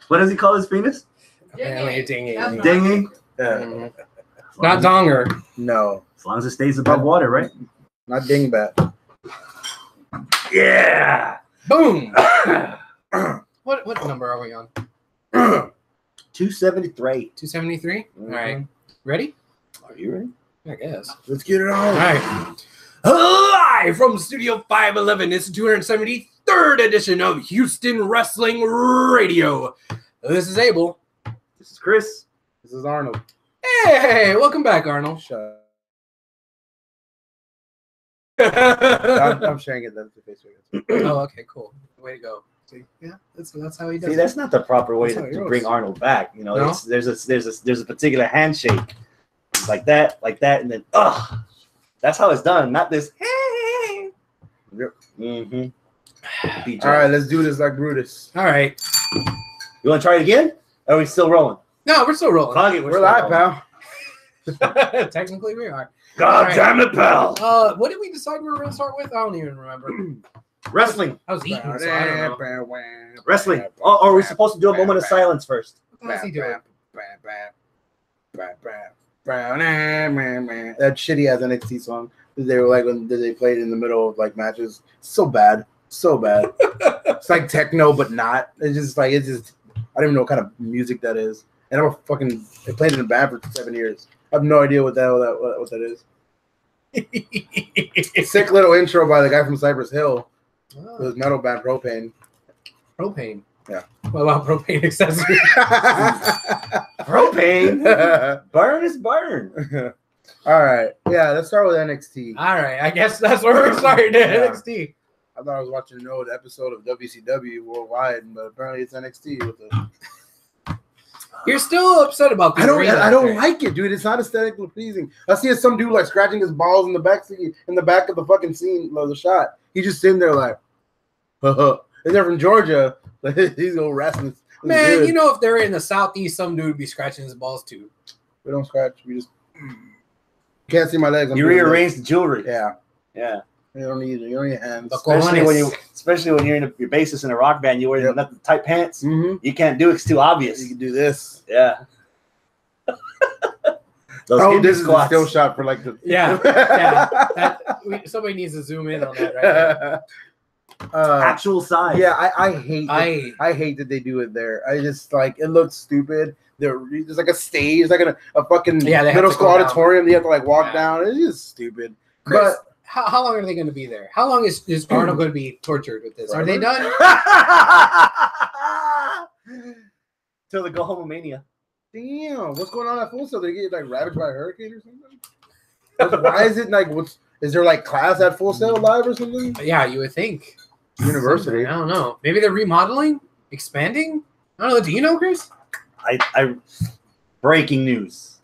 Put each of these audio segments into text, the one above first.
What does he call his penis? Apparently, dingy. Dingy? Not donger. No. As long as it stays above water, right? Not dingbat. Yeah. Boom. What number are we on? 273. 273. All right. Ready? Are you ready? I guess. Let's get it on. All right. Live from Studio 511, it's the 273rd edition of Houston Wrestling Radio. This is Abel. This is Chris. This is Arnold. Hey, welcome back, Arnold. Shut up. I'm sharing it. That's the Facebook. Oh, okay, cool. Way to go. See, yeah, that's how he does. See, that's not the proper way That's how to it bring goes. Arnold back. You know, No? there's a particular handshake, like that, and then that's how it's done. Not this. Yep. Mm-hmm. All right, let's do this like Brutus. All right. You want to try it again? Or are we still rolling? No, we're still rolling. Fuck it, We're live, pal. Technically, we are. God All damn it, pal! What did we decide we were going to start with? I don't even remember. Wrestling. I was eating, so I don't know. Wrestling. Or are we supposed to do a moment of silence first? What was he doing? That shitty ass NXT song that they were like when they played in the middle of like matches. So bad. It's like techno, but not. I don't even know what kind of music that is. And I played in a band for 7 years. I have no idea what that is. Sick little intro by the guy from Cypress Hill. It was metal band Propane. Propane. Yeah. What about propane accessories? Propane. Burn is burn. All right. Yeah, let's start with NXT. All right. I guess that's where we're starting at Yeah. NXT. I thought I was watching an old episode of WCW Worldwide, but apparently it's NXT with the. You're still upset about this. I don't like it, dude. It's not aesthetically pleasing. I see some dude like scratching his balls in the back of the fucking scene of the shot. He's just sitting there like, and they're from Georgia. He's gonna wrestling. Man, Dude. you know if they're in the Southeast, some dude would be scratching his balls too. We don't scratch. We just can't see my legs. You rearrange the jewelry. Yeah. Yeah. You don't need hands. Especially when you're in your bassist in a rock band, you wear nothing tight pants. Mm-hmm. You can't do it; it's too obvious. You can do this. Yeah. This is a still shot for like the. Yeah. Somebody needs to zoom in on that right now. Actual size. Yeah, I hate that they do it there. I just like it looks stupid. There's like a stage, like a fucking middle school auditorium. You have to like walk down. It's just stupid. Chris, but how long are they going to be there? How long is Arnold going to be tortured with this? Are they done? Till they go home mania. Damn, what's going on at Full Sail? Did they get like ravaged by a hurricane or something? Why is it like is there like class at Full Sail Live or something? Yeah, you would think. University. I don't know. Maybe they're remodeling, expanding. I don't know. Do you know, Chris? I breaking news.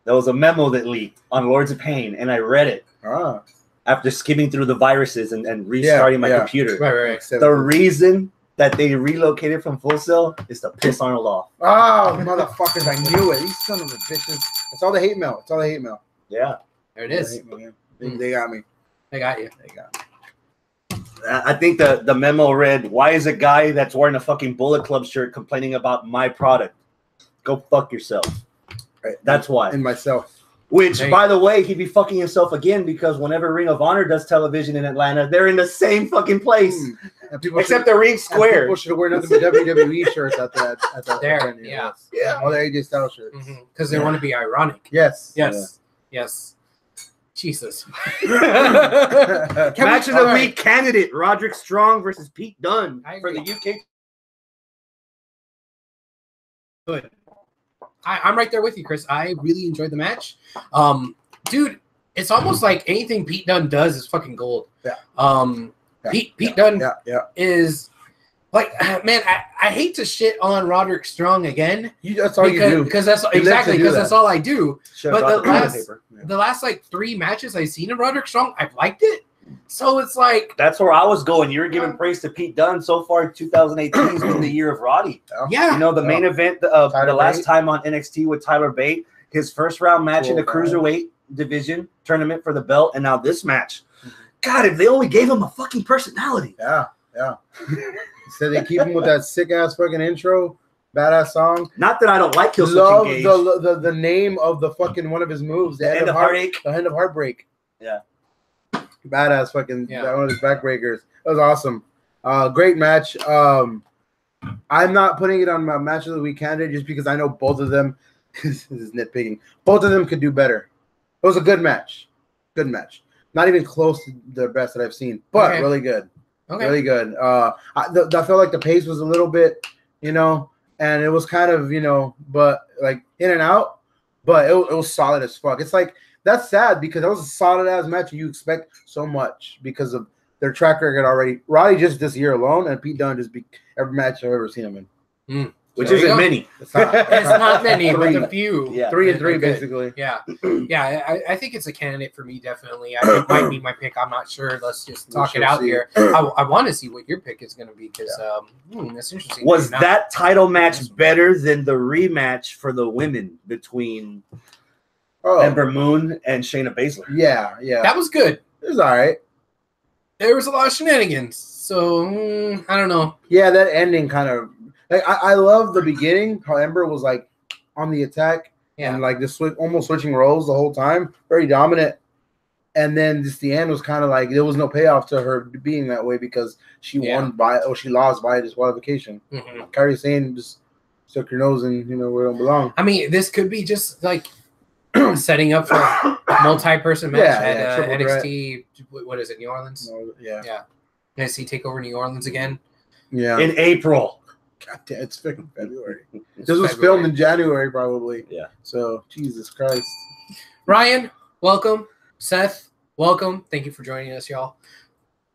There was a memo that leaked on Lords of Pain, and I read it after skimming through the viruses and restarting my computer. Right. The reason that they relocated from Full Sail is to piss Arnold off. Oh, motherfuckers! I knew it. These son of a bitches. It's all the hate mail. Yeah. There it is. They got me. They got you. I think the memo read, "Why is a guy that's wearing a fucking Bullet Club shirt complaining about my product? Go fuck yourself." Right. That's why. And myself. Which, by the way, he'd be fucking himself again because whenever Ring of Honor does television in Atlanta, they're in the same fucking place. Except the ring's square. People should wear nothing but WWE shirts at that there. venue. Yeah. All the AJ Styles shirts. Because they want to be ironic. Yes. Jesus. Match of the week candidate: Roderick Strong versus Pete Dunne for the UK. Good. I'm right there with you, Chris. I really enjoyed the match. Dude, it's almost like anything Pete Dunne does is fucking gold. Yeah. Pete Dunne is like, man, I hate to shit on Roderick Strong again. That's all you do. Because that's all I do. But the last like 3 matches I've seen of Roderick Strong, I've liked it. So it's like that's where I was going. You were giving praise to Pete Dunne so far. 2018 has been the year of Roddy. Yeah, you know the main event of the last time on NXT with Tyler Bate, his first round match in the cruiserweight division tournament for the belt, and now this match. God, if they only gave him a fucking personality. Yeah. So they keep him with that sick ass fucking intro, badass song. Not that I don't like Kill Switch Love Engage. the name of the fucking one of his moves. The End of Heartache. The End of Heartbreak. Yeah. Badass fucking one of his backbreakers. That was awesome. Great match. I'm not putting it on my match of the week candidate just because I know both of them. This is nitpicking. Both of them could do better. It was a good match. Good match. Not even close to the best that I've seen, but really good. Okay. Really good. I felt like the pace was a little bit, and it was kind of, but like in and out, but it was solid as fuck. It's like, that's sad because that was a solid ass match and you expect so much because of their track record already. Roddy just this year alone, and Pete Dunne just every match I've ever seen him in. Which isn't many. It's not many, but a few. Yeah. 3 and 3, basically. Yeah. Yeah, I think it's a candidate for me, definitely. It might be my pick. I'm not sure. Let's just talk it out here. I want to see what your pick is going to be because that's interesting. Was that title match better than the rematch for the women between Ember Moon and Shayna Baszler? Yeah. That was good. It was all right. There was a lot of shenanigans, so I don't know. Yeah, that ending kind of like I love the beginning. How Ember was like on the attack and like just almost switching roles the whole time, very dominant. And then just the end was kind of like there was no payoff to her being that way because she she lost by disqualification. Kairi Sane just stuck her nose in where it don't belong. I mean, this could be just like setting up for a multi-person match at NXT. What is it, New Orleans? Yeah. NXT Takeover New Orleans again. Yeah. In April. God damn, it's freaking February. This was filmed in January, probably. Yeah. So, Jesus Christ. Ryan, welcome. Seth, welcome. Thank you for joining us, y'all.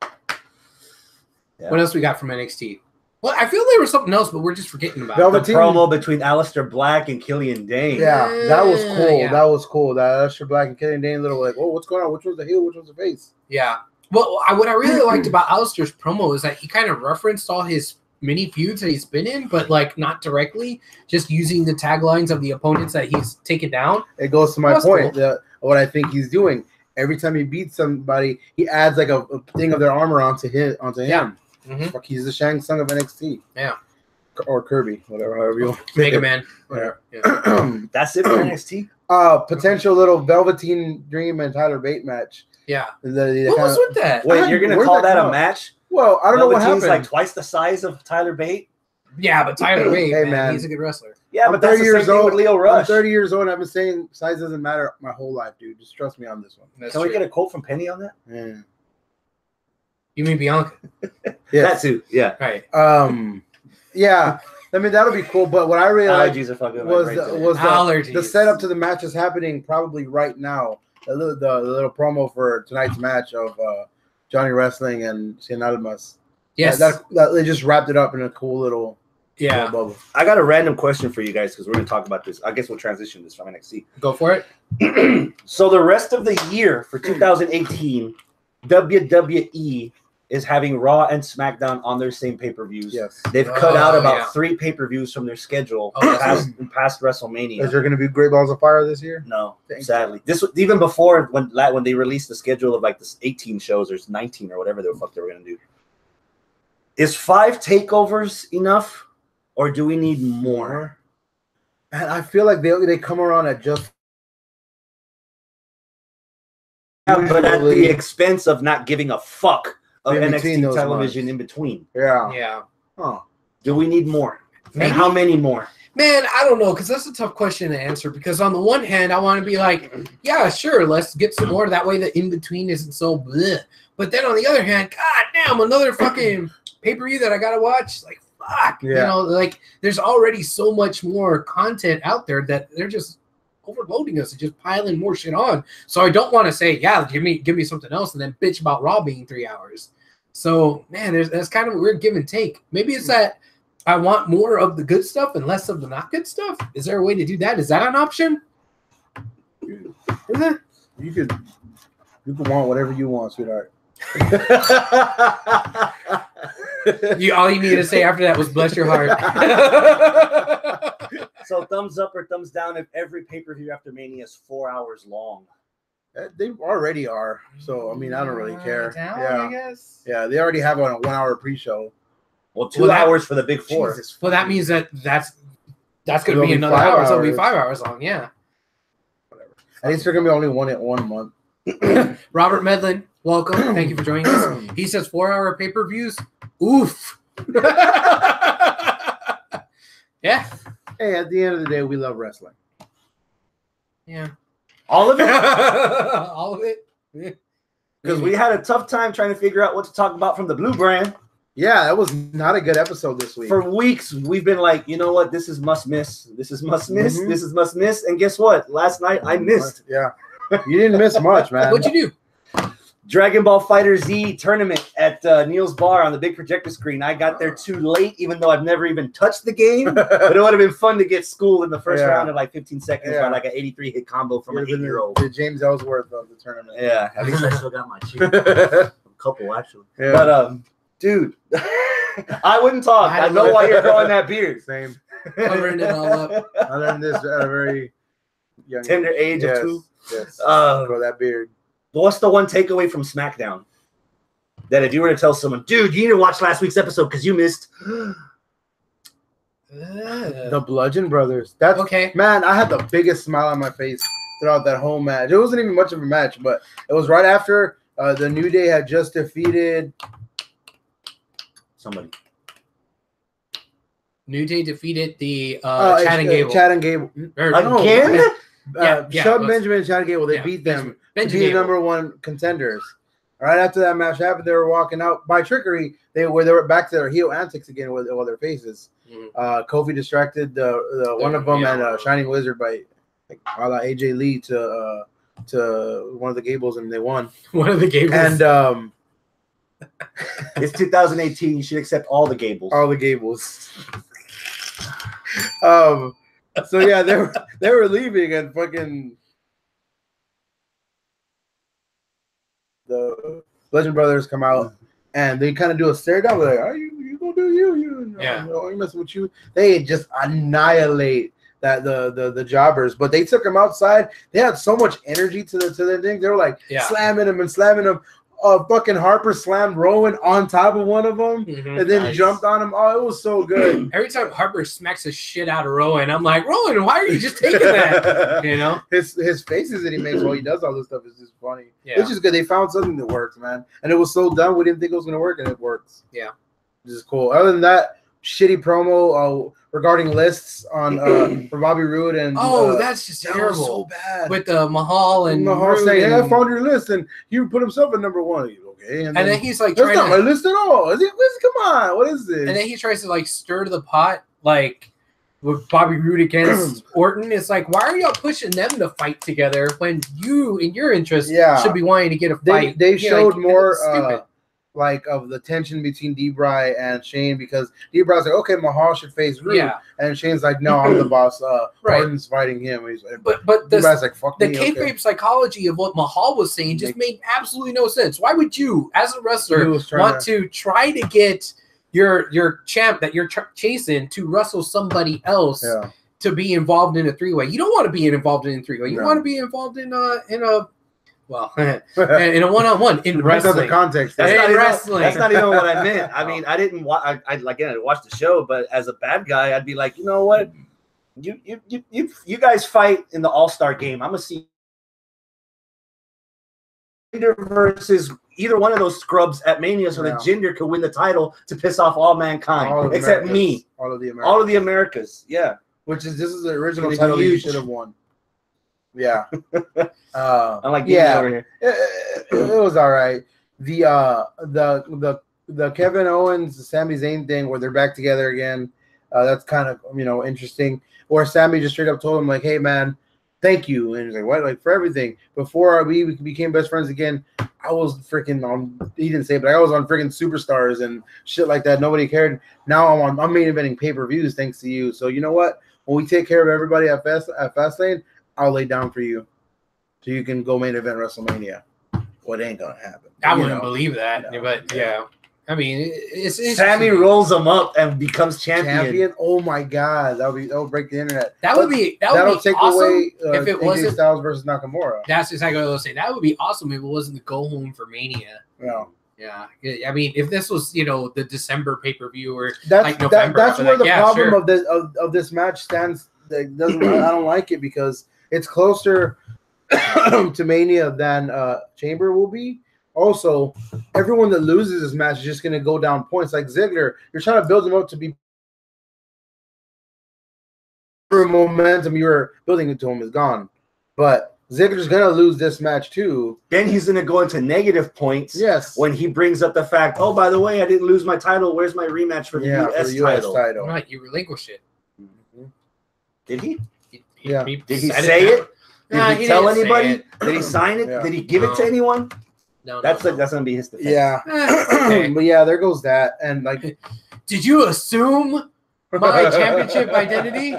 Yeah. What else we got from NXT? Well, I feel there was something else, but we're just forgetting about it. The promo between Aleister Black and Killian Dane. Yeah, that was cool. Yeah. That was cool. That Aleister Black and Killian Dane, little like, what's going on? Which one's the heel? Which one's the face? Yeah. Well, what I really liked about Aleister's promo is that he kind of referenced all his mini feuds that he's been in, but like not directly, just using the taglines of the opponents that he's taken down. It goes to my point. Cool. What I think he's doing every time he beats somebody, he adds like a thing of their armor onto him. Fuck, he's the Shang Tsung of NXT. Yeah. Or Kirby, however you want. Mega Man. Whatever. Yeah. That's it for NXT? Potential little Velveteen Dream and Tyler Bate match. Yeah. What was with that? Wait, you're going to call that a match? Well, I don't know what happened. Like twice the size of Tyler Bate? Yeah, but Tyler Bate, man, he's a good wrestler. Yeah, but that's 30 years old with Leo Rush. I'm 30 years old and I've been saying size doesn't matter my whole life, dude. Just trust me on this one. Can we get a quote from Penny on that? Yeah. You mean Bianca? Yeah. That too. Yeah. Right. Yeah. I mean, that'll be cool. But what I really liked was the setup to the match is happening probably right now. The little promo for tonight's match of Johnny Wrestling and Cien Almas. Yes. That they just wrapped it up in a cool little bubble. I got a random question for you guys because we're going to talk about this. I guess we'll transition this from NXT. Go for it. So the rest of the year for 2018, WWE is having Raw and SmackDown on their same pay-per-views. Yes. They've cut out about 3 pay-per-views from their schedule past WrestleMania. Is there going to be Great Balls of Fire this year? No, sadly. This was even before when they released the schedule of like this 18 shows or 19 or whatever the fuck they were going to do. Is 5 takeovers enough, or do we need more? And I feel like they come around at just. But at the expense of not giving a fuck of NXT television in between. Yeah. Yeah. Huh. Do we need more? Maybe. And how many more? Man, I don't know, because that's a tough question to answer. Because on the one hand, I want to be like, yeah, sure, let's get some more. That way the in-between isn't so bleh. But then on the other hand, god damn, another fucking pay-per-view that I got to watch. Like, fuck. Yeah. Like, there's already so much more content out there that they're just overloading us and just piling more shit on. So I don't want to say, yeah, give me something else and then bitch about Raw being 3 hours. So, man, that's kind of a weird give and take. Maybe it's that I want more of the good stuff and less of the not good stuff. Is there a way to do that? Is that an option? Is it? You can want whatever you want, sweetheart. All you need to say after that was bless your heart. So thumbs up or thumbs down if every pay-per-view after Mania is 4 hours long. They already are. So I mean, I don't really care. I guess. Yeah, they already have a 1 hour pre-show. Well, 2 hours for the big 4. Jesus. Well, that means that's going to It'll be be another 5 hour. So it'll be hours. 5 hours long. Yeah. At least they're gonna be only one month. Robert Medlin, welcome. Thank you for joining us. He says 4-hour pay-per-views. Oof. Yeah. Hey, at the end of the day, we love wrestling. Yeah. All of it? All of it. Because we had a tough time trying to figure out what to talk about from the Blue brand. Yeah, that was not a good episode this week. For weeks, we've been like, you know what? This is must miss. This is must miss. Mhm. This is must miss. And guess what? Last night, I missed. Yeah. You didn't miss much, man. What'd you do? Dragon Ball Fighter Z tournament at Neil's Bar on the big projector screen. I got there too late, even though I've never even touched the game. But it would have been fun to get schooled in the first round in like 15 seconds by like an 83 hit combo from an 8-year-old. The James Ellsworth of the tournament. Yeah, at least I still got my cheat. A couple, actually. Yeah. But, dude, I wouldn't talk. I know why you're growing that beard. Same. Covering it all up. I learned this at a very young Tender age of 2. Yes. Grow that beard. What's the one takeaway from SmackDown? That if you were to tell someone, dude, you need to watch last week's episode because you missed. The Bludgeon Brothers. That's okay. Man, I had the biggest smile on my face throughout that whole match. It wasn't even much of a match, but it was right after the New Day had just defeated somebody. New Day defeated the Chad and Gable. Chad and Gable. Again? Shelton Benjamin and Chad and Gable, they beat them to be the number 1 contenders. Right after that match happened, they were walking out by trickery. They were back to their heel antics again with all their faces. Kofi distracted the one of them and Shining Wizard by a la AJ Lee to one of the Gables, and they won. One of the Gables. And it's 2018. You should accept all the Gables. All the Gables. So yeah, they were leaving, and fucking the Legend Brothers come out, and they kind of do a stare down. They're like, "Are you gonna do you? Yeah, you messing with you." They just annihilate that the jobbers, but they took them outside. They had so much energy to the thing. They were like slamming them and slamming them. Fucking Harper slammed Rowan on top of one of them and then jumped on him. Oh, it was so good. Every time Harper smacks the shit out of Rowan, I'm like, Rowan, why are you just taking that? You know, his faces that he makes while he does all this stuff is just funny. Yeah. It's just good. They found something that works, man. And it was so dumb we didn't think it was gonna work, and it works. Yeah, this is cool. Other than that, shitty promo regarding lists on for Bobby Roode and that's just terrible. Was so bad with Mahal and Mahal saying, "Hey, I found your list," and he put himself at number 1. Okay, and then he's like, "That's not my list at all." Come on, what is this? And then he tries to like stir the pot, like with Bobby Roode against Orton. It's like, why are y'all pushing them to fight together when you, in your interest, should be wanting to get a fight? They showed more. Like of the tension between D-Bry and Shane, because D-Bry's like, okay, Mahal should face Roode, and Shane's like, no, I'm the boss. Orton's fighting him. He's like, but D-Bry's like, fuck the me. kayfabe psychology of what Mahal was saying just made absolutely no sense. Why would you, as a wrestler, want to try to get your champ that you're chasing to wrestle somebody else to be involved in a 3-way? You don't want to be involved in a 3-way. You want to be involved in a well, in a one-on-one in wrestling. The context. That's not even what I meant. I mean, I didn't watch. I watched the show, but as a bad guy, I'd be like, you know what? You guys fight in the All-Star game. I'm gonna see versus either one of those scrubs at Mania, so that Jinder could win the title to piss off all mankind, except me. All of the Americas. All of the Americas. Yeah. This is the original title you should have won. Yeah. I'm like, over here. It was all right. The Kevin Owens, Sami Zayn thing where they're back together again. That's kind of interesting. Where Sami just straight up told him like, "Hey man, thank you," and he's like, "What? Like for everything." Before we became best friends again, I was freaking on. He didn't say it, but I was on freaking Superstars and shit like that. Nobody cared. Now I'm main eventing pay-per-views thanks to you. So you know what? When we take care of everybody at Fastlane, I'll lay down for you, so you can go main event WrestleMania. Well, it ain't gonna happen. I wouldn't believe that, but I mean, it's Sammy rolls him up and becomes champion. Oh my god, that would break the internet. That'll take awesome away if it wasn't AJ Styles versus Nakamura. That's exactly what I was saying. That would be awesome if it wasn't the go home for Mania. No, Yeah, I mean, if this was the December pay-per-view or That's November, that's where the problem sure. of this match stands. That doesn't I don't like it because it's closer to Mania than Chamber will be. Also, everyone that loses this match is just going to go down points. Like Ziggler, you're trying to build him up to be momentum you were building into him is gone, but Ziggler's gonna lose this match too. Then he's gonna go into negative points. Yes. When he brings up the fact, oh, by the way, I didn't lose my title. Where's my rematch for the US title? Right, you relinquish it. Mm-hmm. Did he? Yeah. Did he say it? Did he tell anybody? Did he sign it? Yeah. Did he give it to anyone? No. That's gonna be his defense. Yeah. Okay. But yeah, there goes that. And like, did you assume my championship identity?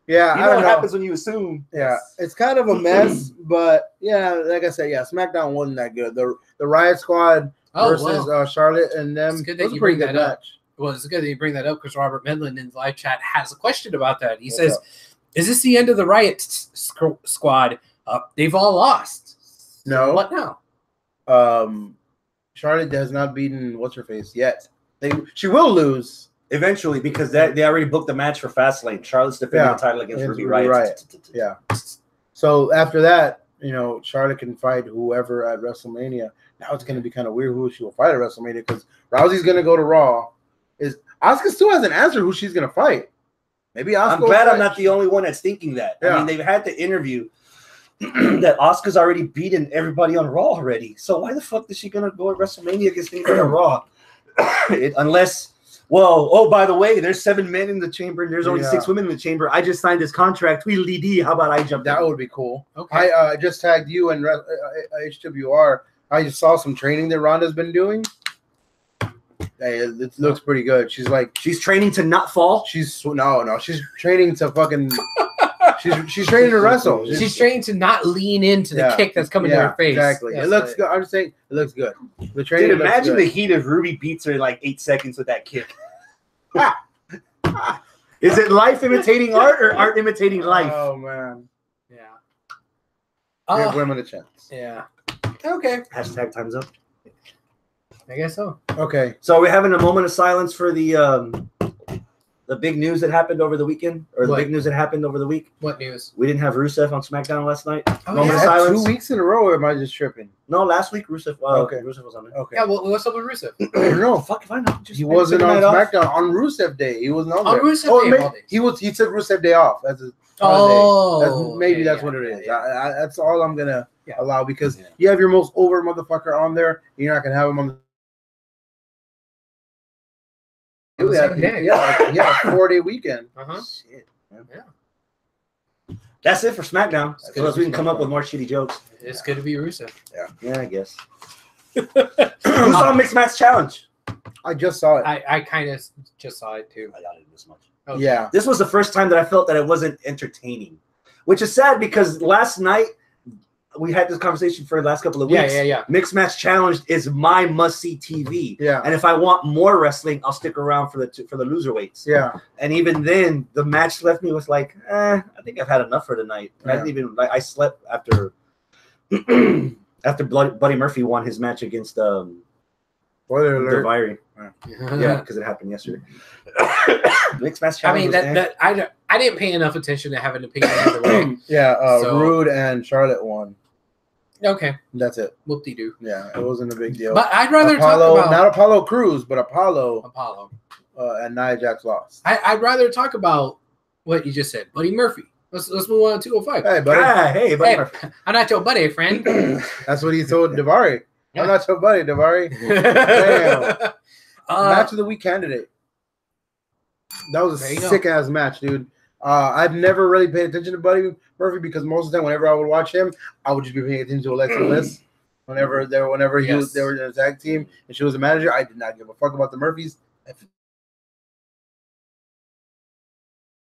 Yeah, you know what happens when you assume. Yeah, it's kind of a mess, but yeah, like I said, yeah, SmackDown wasn't that good. The Riot Squad versus Charlotte and them. It's good that you bring that up. Well, it's good that you bring that up because Robert Medlin in the live chat has a question about that. He says, "Is this the end of the Riot Squad? They've all lost. No. What now?" Charlotte has not beaten what's her face yet. She will lose. Eventually, because they already booked the match for Fastlane. Charlotte's defending the title against Ruby Riott. Yeah. So after that, Charlotte can fight whoever at WrestleMania. Now it's going to be kind of weird who she will fight at WrestleMania because Rousey's going to go to Raw. Asuka still hasn't answered who she's going to fight. Maybe Asuka. I'm glad I'm not the only one that's thinking that. Yeah. I mean, they've had the interview that Asuka's already beaten everybody on Raw already. So why the fuck is she going to go at WrestleMania against anybody on Raw? Unless... Well, oh, by the way, there's 7 men in the chamber and there's only 6 women in the chamber. I just signed this contract. Tweedledee. How about I jump That in? would be cool. Okay. I just tagged you and HWR. I just saw some training that Rhonda's been doing. Hey, it looks pretty good. She's training to not fall. She's training to fucking. She's training to wrestle. She's training to not lean into the kick that's coming to her face. Exactly. It looks good. I'm just saying it looks good. The training. Dude, imagine the heat of Ruby beats her in like 8 seconds with that kick. Is it life imitating art or art imitating life? Oh man. Yeah. Give women a chance. Yeah. Okay. Hashtag time's up. I guess so. Okay. So we're having a moment of silence for the big news that happened over the weekend, or the big news that happened over the week. What news? We didn't have Rusev on SmackDown last night. Oh, moment of silence. 2 weeks in a row, or am I just tripping? No, last week Rusev. Okay. Rusev was on there. Okay. Yeah. Well, what's up with Rusev? No, fuck if I know. He wasn't on SmackDown on Rusev Day. He wasn't on there. Rusev Day. He took Rusev Day off. That's his holiday. That's what it is. Yeah. That's all I'm gonna allow because you have your most over motherfucker on there. You're not gonna have him on the. Yeah, 4-day weekend. Shit, man. Yeah. That's it for SmackDown. Unless we can come up with more shitty jokes. It's good to be Rusev. Yeah, I guess. Who saw Mixed Match Challenge? I just saw it. I kind of just saw it too. I got it this much. Okay. Yeah. This was the first time that I felt that it wasn't entertaining, which is sad because last night we had this conversation for the last couple of weeks. Yeah. Mixed Match Challenge is my must-see TV. Yeah. And if I want more wrestling, I'll stick around for the loser weights. Yeah. And even then, the match left me with like, I think I've had enough for tonight. Yeah. I didn't even I slept after after Buddy Murphy won his match against Spoiler alert. Yeah, because it happened yesterday. Mixed Match Challenge. I mean, I didn't pay enough attention to have an opinion either way. Rude and Charlotte won. Okay. That's it. Whoop-de-doo. Yeah, it wasn't a big deal. But I'd rather talk about not Apollo Crews, but Apollo. And Nia Jax lost. I'd rather talk about what you just said, Buddy Murphy. Let's move on to 205. Hey, buddy. Hey, Buddy Murphy. I'm not your buddy, friend. That's what he told Daivari. Yeah. I'm not your buddy, Daivari. Damn. Match of the week candidate. That was a sick ass match, dude. I've never really paid attention to Buddy Murphy because most of the time, whenever I would watch him, I would just be paying attention to Alexa Bliss. Whenever they were in a tag team and she was a manager, I did not give a fuck about the Murphys.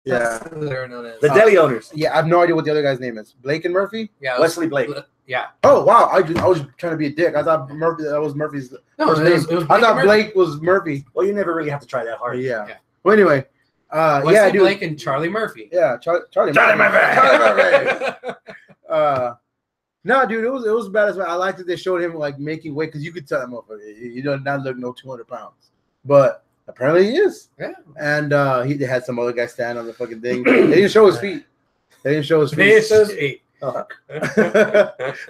Yeah, the deli owners. Yeah, I have no idea what the other guy's name is. Blake and Murphy. Yeah, Wesley Blake. Yeah. Oh wow, I was trying to be a dick. I thought that was Murphy's first name. I thought Blake was Murphy. Well, you never really have to try that hard. Yeah. Well, anyway. Wesley Blake and Charlie Murphy. Yeah, Charlie Murphy. No, dude, it was bad as well. I liked that they showed him like making weight because you could tell that motherfucker he does not look no 200 pounds, but apparently he is. Yeah. And he had some other guy stand on the fucking thing. They didn't show his feet. They didn't show his feet. They shows eight. They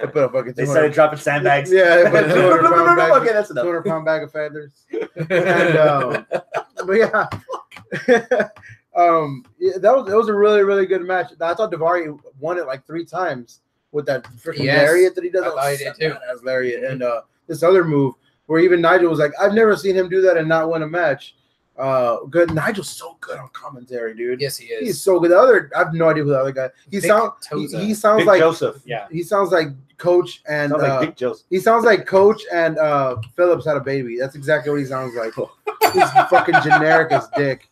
put a fucking. They started dropping sandbags. Yeah, they put a 200-pound bag. Okay, that's enough. 200-pound bag of feathers. And but yeah. Yeah, that was a really, really good match. I thought Daivari won it like 3 times with that freaking lariat that he does. I did too. That's lariat. And this other move where even Nigel was like, I've never seen him do that and not win a match. Good. Nigel's so good on commentary, dude. Yes, he is. He's so good. The other, I have no idea who the other guy. He sounds Big like Joseph. Yeah. He sounds like Coach and Sounds like Big Joseph. he sounds like Coach and Phillips had a baby. That's exactly what he sounds like. He's fucking generic as dick.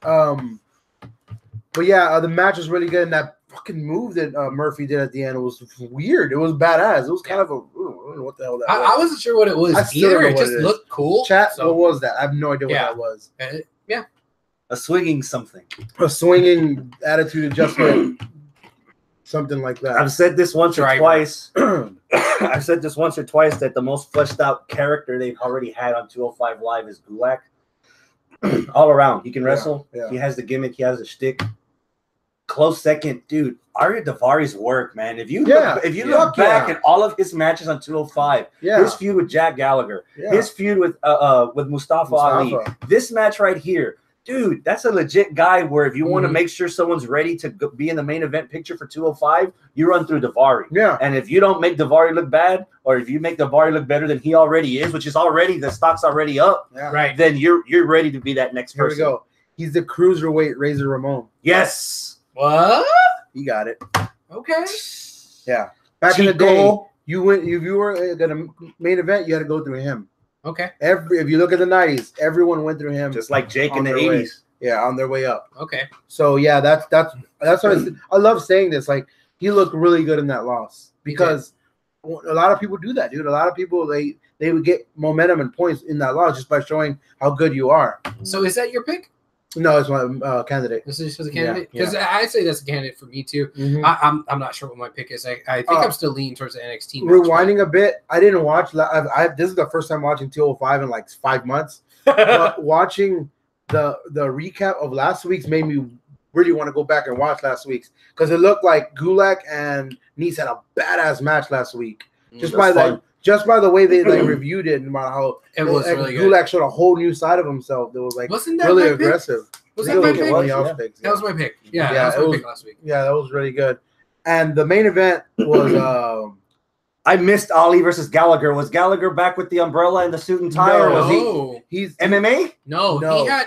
But yeah, the match was really good, and that fucking move that Murphy did at the end was weird. It was badass. It was kind of a I don't know what the hell that was. I wasn't sure what it was either. It just looked cool. Chat, what was that? I have no idea what that was. Yeah. A swinging something. A swinging attitude adjustment. Something like that. I've said this once or twice. I've said this once or twice that the most fleshed out character they've already had on 205 Live is Gulak. All around. He can wrestle. Yeah. He has the gimmick. He has a shtick. Close second, dude. Ariya Daivari's work, man. If you look back at all of his matches on 205, his feud with Jack Gallagher, his feud with Mustafa Ali, this match right here, dude, that's a legit guy where if you want to make sure someone's ready to be in the main event picture for 205, you run through Daivari. Yeah. And if you don't make Daivari look bad, or if you make Daivari look better than he already is, which is already the stock's already up, right? Then you're ready to be that next person. Here we go. He's the cruiserweight Razor Ramon. Yes. What? You got it. Okay. Yeah. Back in the day, you went if you were gonna main event, you had to go through him. Okay. If you look at the 90s, everyone went through him. Just like Jake in the 80s. Yeah, on their way up. Okay. So yeah, that's what I love saying this. Like he looked really good in that loss because a lot of people do that, dude. A lot of people they would get momentum and points in that loss just by showing how good you are. So is that your pick? No, it's my candidate. This is a candidate because I'd say that's a candidate for me too. Mm-hmm. I'm not sure what my pick is. I think I'm still leaning towards the NXT. Rewinding a bit, I didn't watch. This is the first time watching 205 in like 5 months. But watching the recap of last week's made me really want to go back and watch last week's because it looked like Gulak and Nice had a badass match last week. Just by the way they reviewed it and about how it was really Gulak good. showed a whole new side of himself that was like wasn't that really my aggressive. Pick? Was that my pick? That was my pick. Yeah, that was my pick last week. Yeah, that was really good. And the main event was I missed Ali versus Gallagher. Was Gallagher back with the umbrella and the suit and tie? Or was he's MMA? No,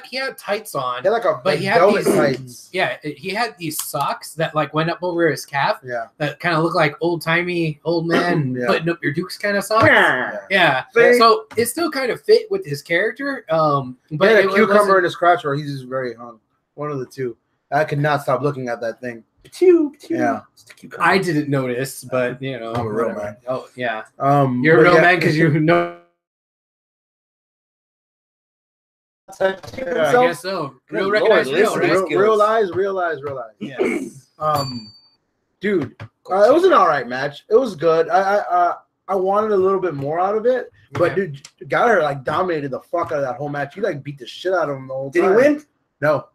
he had tights on. He had he had these tights. Yeah, he had these socks that like went up over his calf. Yeah, that kind of looked like old man putting up your Dukes kind of socks. Yeah. So it still kind of fit with his character. But he had a cucumber in his crotch, or he's just very hung. One of the two. I could not stop looking at that thing. Yeah, I didn't notice, but you know, I'm a real man. Oh yeah, you're a real man because you know. I guess so. Real recognize real, right? Real eyes. Yes. Dude, it was an all right match. It was good. I wanted a little bit more out of it, but dude, Gallagher like dominated the fuck out of that whole match. He like beat the shit out of him the whole time. Did he win? No.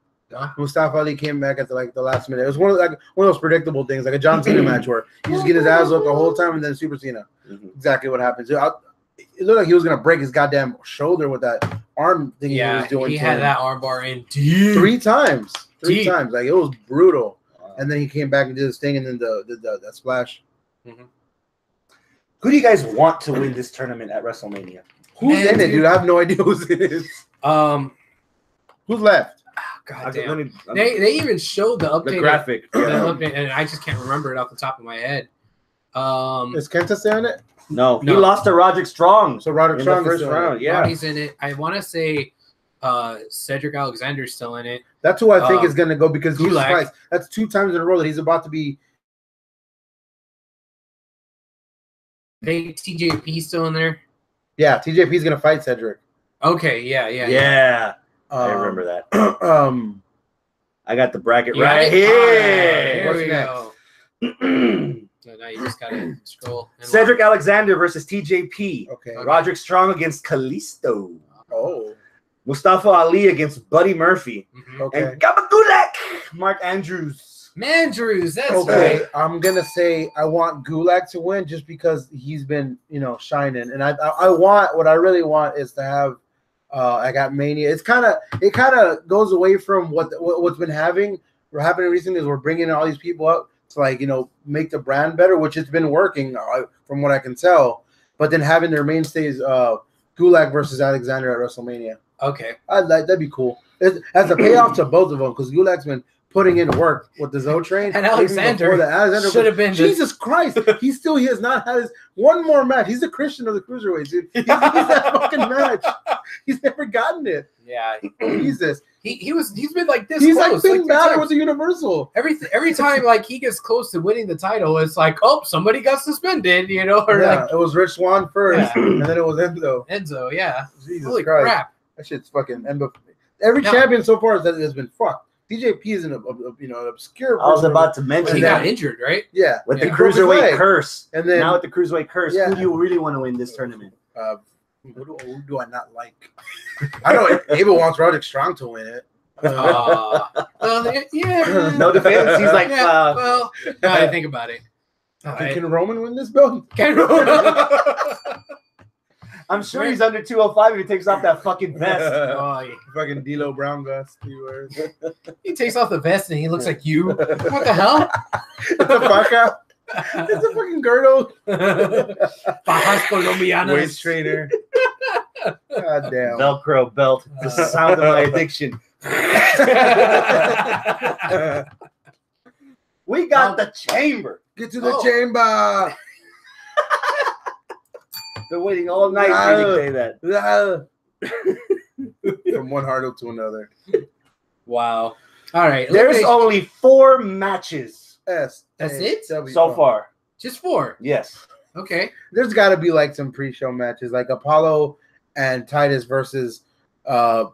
Mustafa Ali came back at the last minute. It was one of those predictable things, like a John Cena match where you just get his ass up the whole time and then Super Cena. Exactly what happens. It looked like he was gonna break his goddamn shoulder with that arm thing he was doing. He had that arm bar in deep. 3 times. 3 times. Like it was brutal. And then he came back and did his thing and then that splash. Who do you guys want to win this tournament at WrestleMania? Who's in it, dude? I have no idea who's in it. Who's left? God damn. They even showed the update. The graphic. And I just can't remember it off the top of my head. Is Kenta on it? No. He lost to Roderick Strong. So Roderick Strong in the first round. Yeah. Roddy's in it. I want to say Cedric Alexander's still in it. That's who I think is going to go because Jesus Gulak. Christ, that's 2 times in a row that he's about to be. Hey, TJP still in there? Yeah, TJP's going to fight Cedric. Okay, yeah. I remember that. I got the bracket right here. What's we next? go. So now you just gotta scroll. And Cedric Alexander versus TJP. Okay. Roderick Strong against Kalisto. Oh. Mustafa Ali against Buddy Murphy. Mhm. Okay. And Gabagulak, Mark Andrews. Mandrews, that's Okay, right. I'm gonna say I want Gulak to win just because he's been, shining, and I want what I really want is to have. I got Mania. It kind of goes away from what's been happening recently. Is we're bringing all these people up to make the brand better, which has been working from what I can tell. But then having their mainstays, Gulak versus Alexander at WrestleMania. Okay. That'd be cool. As a payoff to both of them, because Gulak's been putting in work with the Zo Train. And Alexander should have been. Jesus Christ. He has not had his one more match. He's the Christian of the cruiserweights, dude. He's that fucking match. He's never gotten it. Yeah. Jesus. He's been like this. He's close, like Finn Balor times. with the Universal. Every time he gets close to winning the title, it's like, oh, somebody got suspended, or it was Rich Swann first, and then it was Enzo, yeah. Jesus Holy Christ. crap. That shit's fucking every champion so far has been fucked. TJP is an obscure. I was about to mention he that. got injured, right? Yeah, With the He broke his Cruiserweight leg. curse. And then now with the Cruiserweight curse, Yeah. who do you really want to win this tournament? who do I not like? I know Abel wants Roderick Strong to win it. Well, yeah. No defense. He's like, Yeah, well, now I think about it. Can Roman win this belt? I'm sure he's under 205 if he takes off that fucking vest. Oh, yeah. Fucking D'Lo Brown vest. He takes off the vest and he looks like you. What the hell? It's a baka. It's a fucking girdle. Fajas colombianas. Waist trainer. God damn. Velcro belt. The sound of my addiction. We got the chamber. Get to the chamber. Been waiting all night for you to say that. From one hurdle to another. Wow. All right. There's only 4 matches That's it? so far. Just 4. Yes. Okay. There's got to be some pre-show matches, like Apollo and Titus versus Nia?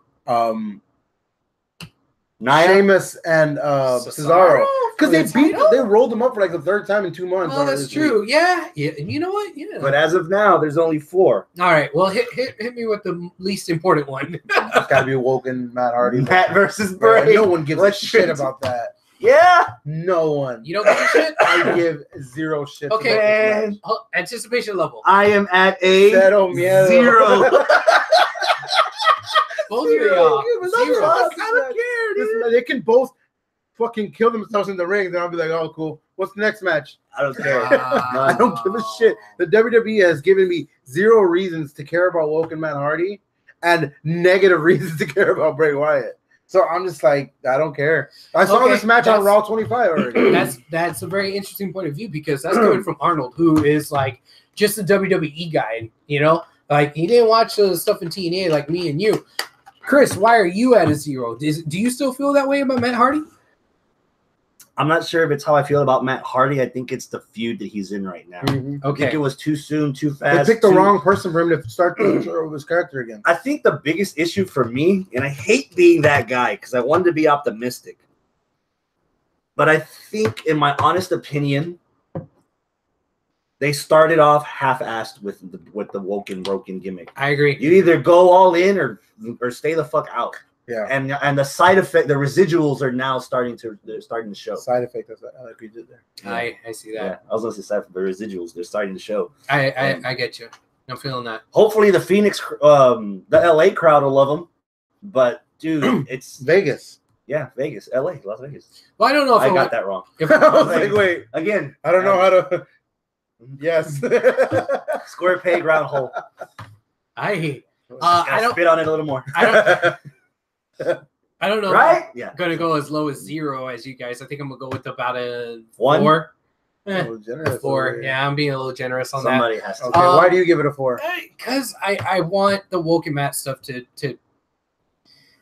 Sheamus and Cesaro. Because they rolled them up for the 3rd time in 2 months. Oh, that's true. Week. Yeah. And you know what? Yeah. But as of now, there's only 4. All right. Well, hit me with the least important one. It's got to be Woken, Matt Hardy. Matt versus Bray. No one gives a shit about that. Yeah. No one. You don't give a shit? I give 0 shit. Okay. Man. Anticipation level. I am at a 0. Both of y'all. 0. I don't care. They can both fucking kill themselves in the ring. Then I'll be like, oh, cool. What's the next match? I don't care. I don't give a shit. The WWE has given me 0 reasons to care about Woken Matt Hardy and negative reasons to care about Bray Wyatt. So I'm just like, I don't care. I saw this match on Raw 25 already. That's a very interesting point of view because that's coming from Arnold, who is just a WWE guy. He didn't watch the stuff in TNA like me and you. Chris, why are you at a 0? Do you still feel that way about Matt Hardy? I'm not sure if it's how I feel about Matt Hardy. I think it's the feud that he's in right now. Mm-hmm. I think it was too soon, too fast. They picked the wrong person for him to start to show his character again. I think the biggest issue for me, and I hate being that guy because I wanted to be optimistic, but I think, in my honest opinion, they started off half-assed with the woken broken gimmick. I agree. You either go all in or stay the fuck out. Yeah, and the side effect, the residuals are now starting to show. Side effect, I like you did there. I see that. Yeah, I was gonna say side effect, the residuals, they're starting to show. I get you. I'm feeling that. Hopefully, the Phoenix, the LA crowd will love them, but dude, it's Vegas. Yeah, Vegas, LA, Las Vegas. Well, I don't know if I got that wrong. I was like, wait, again, I don't know how to. Yes. Square peg, round hole. I don't spit on it a little more. I don't know. Right? Yeah. I'm gonna go as low as 0 as you guys. I think I'm gonna go with about a 1. 4. Generous 4. Yeah, I'm being a little generous on Somebody that. has to. Okay, why do you give it a 4? Because I want the Woken Matt stuff to.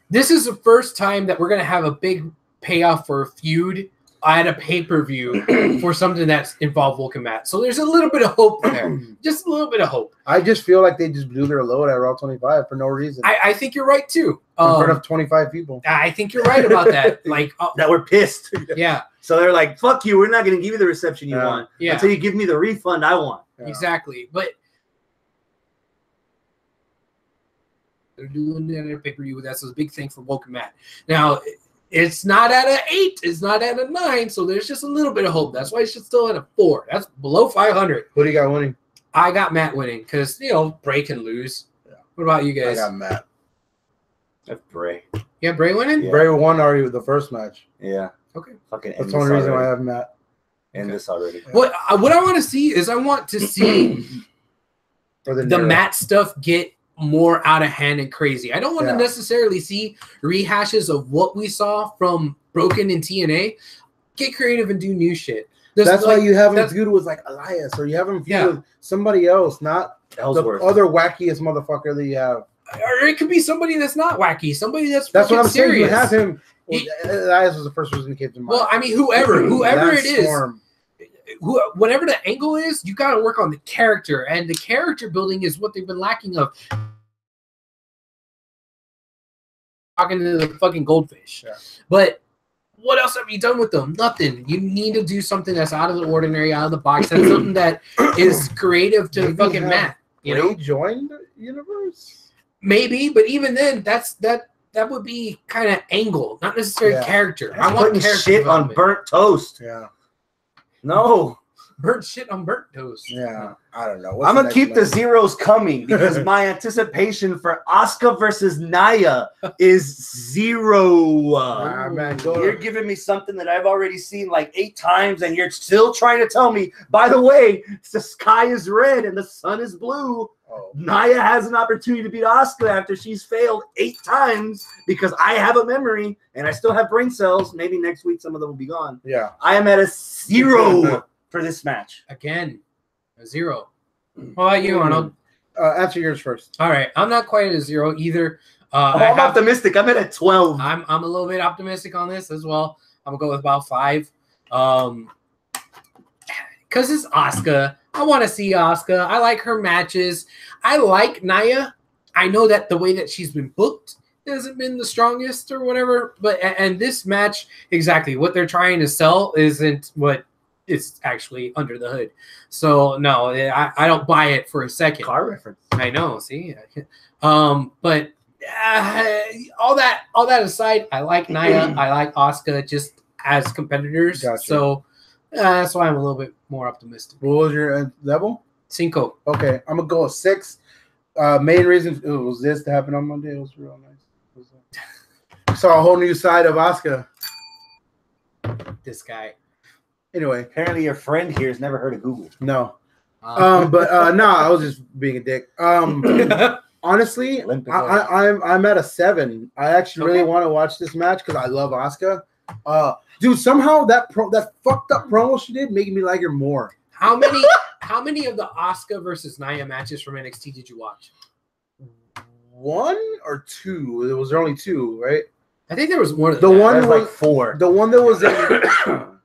This is the first time that we're gonna have a big payoff for a feud at a pay-per-view for something that's involved Woken Matt. So there's a little bit of hope there. Just a little bit of hope. I just feel like they just blew their load at Raw 25 for no reason. I think you're right too. In front of 25 people. I think you're right about that. Like that we're pissed. Yeah. So they're like, "Fuck you, we're not going to give you the reception you want until you give me the refund I want." Yeah. Exactly, but they're doing it at pay-per-view. That's a big thing for Woken Matt. Now, it's not at an 8. It's not at a 9. So there's just a little bit of hope. That's why it's still at a 4. That's below 500. Who do you got winning? I got Matt winning because, Bray can lose. Yeah. What about you guys? I got Matt. That's Bray. Yeah, Bray winning? Yeah. Bray won already with the first match. Yeah. Okay. Fucking that's the only reason why I have Matt. End this already. Yeah. What I want to see is I want to see the Matt stuff get more out of hand and crazy. I don't want to necessarily see rehashes of what we saw from Broken in TNA. Get creative and do new shit. That's why you have him feud with like Elias, or you have him feud with somebody else, not Ellsworth. The other wackiest motherfucker that you have. Or it could be somebody that's not wacky, somebody that's what I'm serious. saying. You have him. Elias was the first person that came to mind. Well, I mean, whoever it is, whatever the angle is, you got to work on the character, and the character building is what they've been lacking of. Talking to the fucking goldfish, but what else have you done with them? Nothing. You need to do something that's out of the ordinary, out of the box. That's something that is creative to fucking Matt. Ray joined the universe, maybe, but even then, that would be kind of angle, not necessarily character. I want putting shit on burnt toast. Yeah. No. Burnt shit on burnt toast. Yeah. I don't know. I'm going to keep the zeros coming because my anticipation for Asuka versus Nia is 0. Man, you're giving me something that I've already seen like 8 times, and you're still trying to tell me, by the way, the sky is red and the sun is blue. Nia has an opportunity to beat Asuka after she's failed 8 times because I have a memory and I still have brain cells. Maybe next week some of them will be gone. Yeah. I am at a 0 for this match. Again, a 0. What about you, Arnold? Answer yours first. All right. I'm not quite at a 0 either. I'm optimistic. I'm at a 12. I'm a little bit optimistic on this as well. I'm going to go with about 5. Because it's Asuka. I want to see Asuka. I like her matches. I like Nia. I know that the way that she's been booked hasn't been the strongest or whatever. And this match, exactly, what they're trying to sell isn't what is actually under the hood. So, no, I don't buy it for a second. Car reference. I know, see? But all that aside, I like Nia. I like Asuka just as competitors. Gotcha. So, that's why I'm a little bit more optimistic. What was your level? 5. Okay, I'm gonna go with 6. Main reason was this to happen on Monday. It was real nice. Saw a whole new side of Asuka. This guy. Anyway, apparently your friend here has never heard of Google. No. But no, I was just being a dick. Honestly, I'm at a 7. I actually really want to watch this match because I love Asuka. Dude, somehow that fucked up promo she did making me like her more. How many of the Asuka versus Nia matches from NXT did you watch? 1 or 2. There was only 2, right? I think there was more than the that. one was like 4. The one that was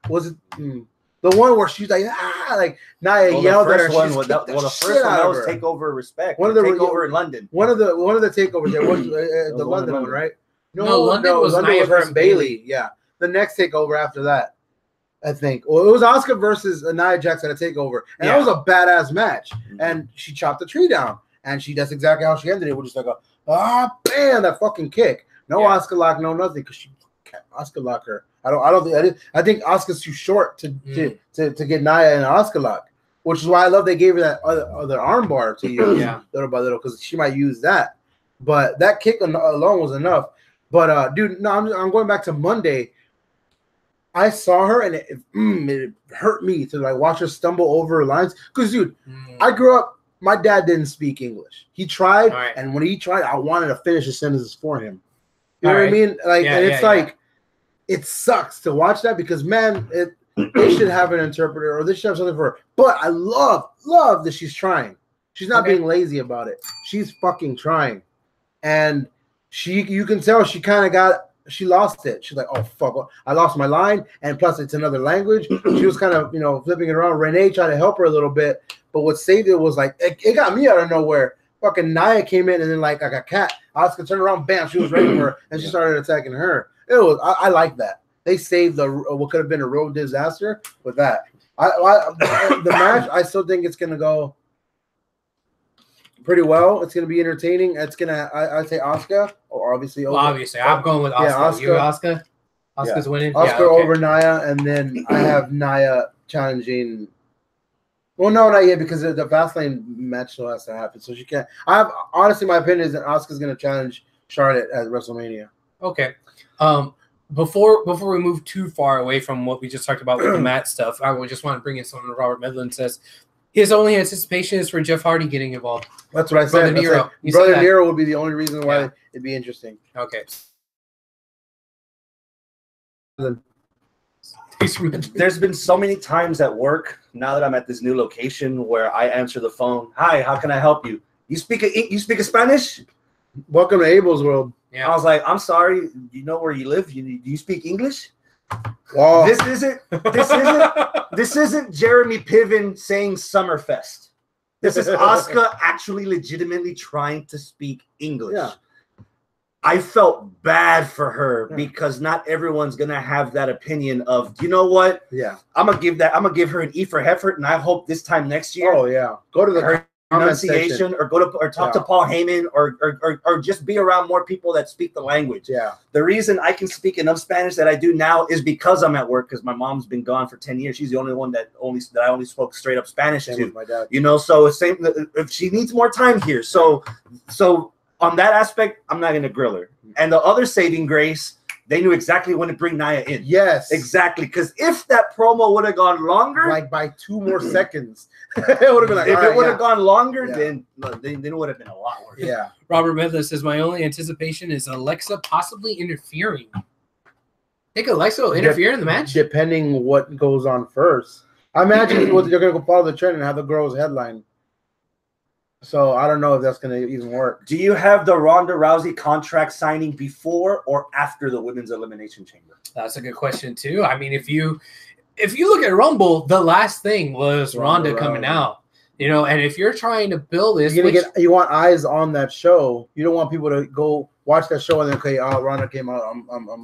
was it the one where she's like like Nia yelled at her. The first one that was Takeover Respect. One of the Takeover in London. One of the takeovers there was the London one, right? No, London was Nia versus Bailey. Yeah. The next takeover after that, I think. Well, it was Asuka versus Nia Jax at a takeover. And that was a badass match. And she chopped the tree down. And that's exactly how she ended it. With just like bam, that fucking kick. No Asuka lock, no nothing, because she can't Asuka lock her. I think Asuka's too short to get Nia in an Asuka lock. Which is why I love they gave her that other arm bar to use little by little, because she might use that. But that kick alone was enough. But dude, no, I'm going back to Monday. I saw her and it hurt me to like watch her stumble over lines. Because, dude, I grew up, my dad didn't speak English. He tried, and when he tried, I wanted to finish his sentences for him. You know what I mean? Like, and it's like, it sucks to watch that because, man, they should have an interpreter or they should have something for her. But I love that she's trying. She's not being lazy about it. She's fucking trying. And you can tell she kind of she lost it. She's like, oh, fuck, I lost my line. And plus, it's another language. She was kind of, flipping it around. Renee tried to help her a little bit. But what saved it was like, it got me out of nowhere. Fucking Nia came in and then like a cat. Asuka turned around, bam, she was ready for her. And she started attacking her. I like that. They saved what could have been a real disaster with that. The match, I still think it's gonna go pretty well. It's gonna be entertaining. It's gonna, I'd say Asuka, or obviously. Well, obviously, I'm going with Asuka. Yeah, Asuka. You Asuka? Asuka's winning. Asuka over Nia, and then I have Nia challenging. Well, no, not yet, because the Fastlane match still has to happen, so she can't. Honestly, my opinion is that Asuka's gonna challenge Charlotte at WrestleMania. Okay. Before we move too far away from what we just talked about with the Matt stuff, I would just want to bring in something that Robert Midland says. His only anticipation is for Jeff Hardy getting involved. That's what I said. Brother Nero. Brother Nero would be the only reason why it'd be interesting. Okay. There's been so many times at work, now that I'm at this new location, where I answer the phone. Hi, how can I help you? You speak a Spanish? Welcome to Abel's world. Yeah. I was like, I'm sorry, you know where you live? Do you speak English? Oh. This isn't Jeremy Piven saying Summerfest. This is Asuka actually legitimately trying to speak English. Yeah. I felt bad for her because not everyone's gonna have that opinion of, you know what? Yeah. I'm gonna give her an E for effort, and I hope this time next year. Oh yeah. Go to the pronunciation, or talk to Paul Heyman, or just be around more people that speak the language. Yeah. The reason I can speak enough Spanish that I do now is because I'm at work, because my mom's been gone for 10 years. She's the only one that I only spoke straight up Spanish to. My dad. You know, so it's same if she needs more time here. So on that aspect, I'm not gonna grill her. And the other saving grace, they knew exactly when to bring Nia in. Yes. Exactly. Because if that promo would have gone longer, like by 2 more seconds, it would have been like, if it would have gone longer, then it would have been a lot worse. Yeah. Robert Medler says, my only anticipation is Alexa possibly interfering. Think Alexa will interfere in the match? Depending what goes on first. I imagine they're going to go follow the trend and have the girls headline. So I don't know if that's going to even work. Do you have the Ronda Rousey contract signing before or after the Women's Elimination Chamber? That's a good question too. I mean, if you look at Rumble, the last thing was Ronda coming out. You know, and if you're trying to build this, you want eyes on that show. You don't want people to go watch that show and then okay, Ronda came out.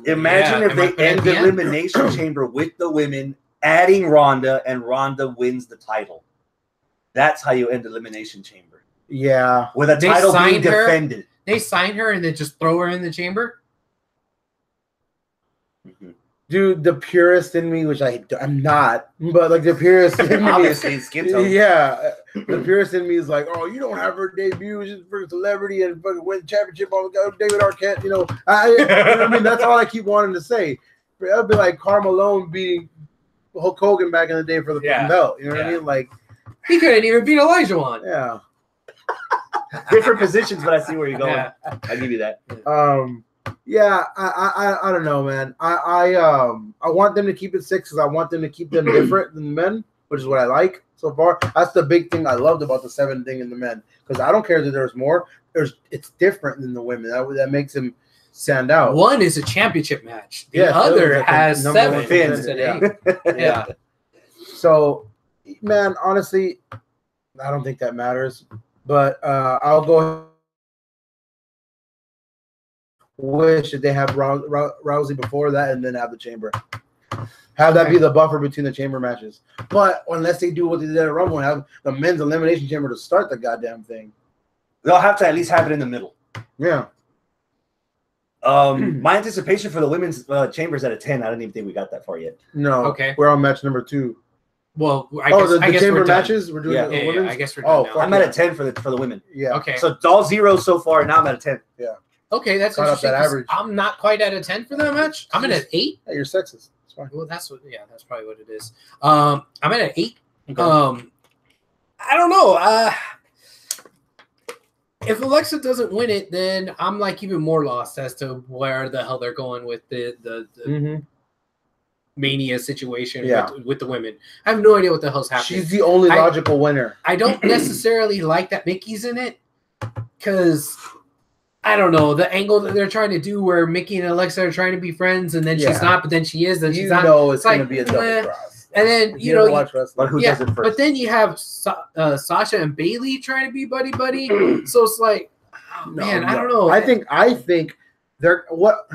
Imagine if they end the Elimination Chamber with the women, adding Ronda, and Ronda wins the title. That's how you end the Elimination Chamber. Yeah, with a title being defended. They sign her and then just throw her in the chamber. Mm-hmm. Dude, the purist in me, which I'm not, but like the purist in me, obviously skin tone. Yeah, the purist in me is like, oh, you don't have her debut, she's for celebrity and fucking win championship on David Arquette. You know, I mean, that's all I keep wanting to say. That'd be like Karl Malone beating Hulk Hogan back in the day for the belt. You know what I mean? Like he couldn't even beat Elijah Wan. Yeah. Different positions, but I see where you're going. Yeah. I'll give you that. Yeah, I don't know, man. I want them to keep it 6 because I want them to keep them different than the men, which is what I like so far. That's the big thing I loved about the 7 thing in the men, because I don't care that there's more. It's different than the women. That makes them stand out. One is a championship match. The other has 7 fins today. Yeah. So, man, honestly, I don't think that matters. But I'll go wish that they have Rousey before that and then have the chamber. Have that be the buffer between the chamber matches. But unless they do what they did at Rumble and have the men's elimination chamber to start the goddamn thing. They'll have to at least have it in the middle. Yeah. My anticipation for the women's chambers at a 10. I don't even think we got that far yet. No. Okay. We're on match number 2. Well, I guess chamber matches. We're doing yeah, I guess we're done now. I'm at a 10 for the women. Yeah. Okay. So all zeros so far, and now I'm at a 10. Yeah. Okay, that's interesting. That average. I'm not quite at a 10 for that match. I'm at an 8. Yeah, you're sexist. It's fine. Well, that's probably what it is. I'm at an 8. Okay. I don't know. If Alexa doesn't win it, then I'm like even more lost as to where the hell they're going with the Mania situation with the women. I have no idea what the hell's happening. She's the only logical winner. I don't necessarily like that Mickey's in it because I don't know the angle that they're trying to do where Mickey and Alexa are trying to be friends and then she's not, but then she is, then she's not. It's going to be a double cross. And then but who does it first? But then you have Sasha and Bailey trying to be buddy. So it's like, I don't know. I think they're what.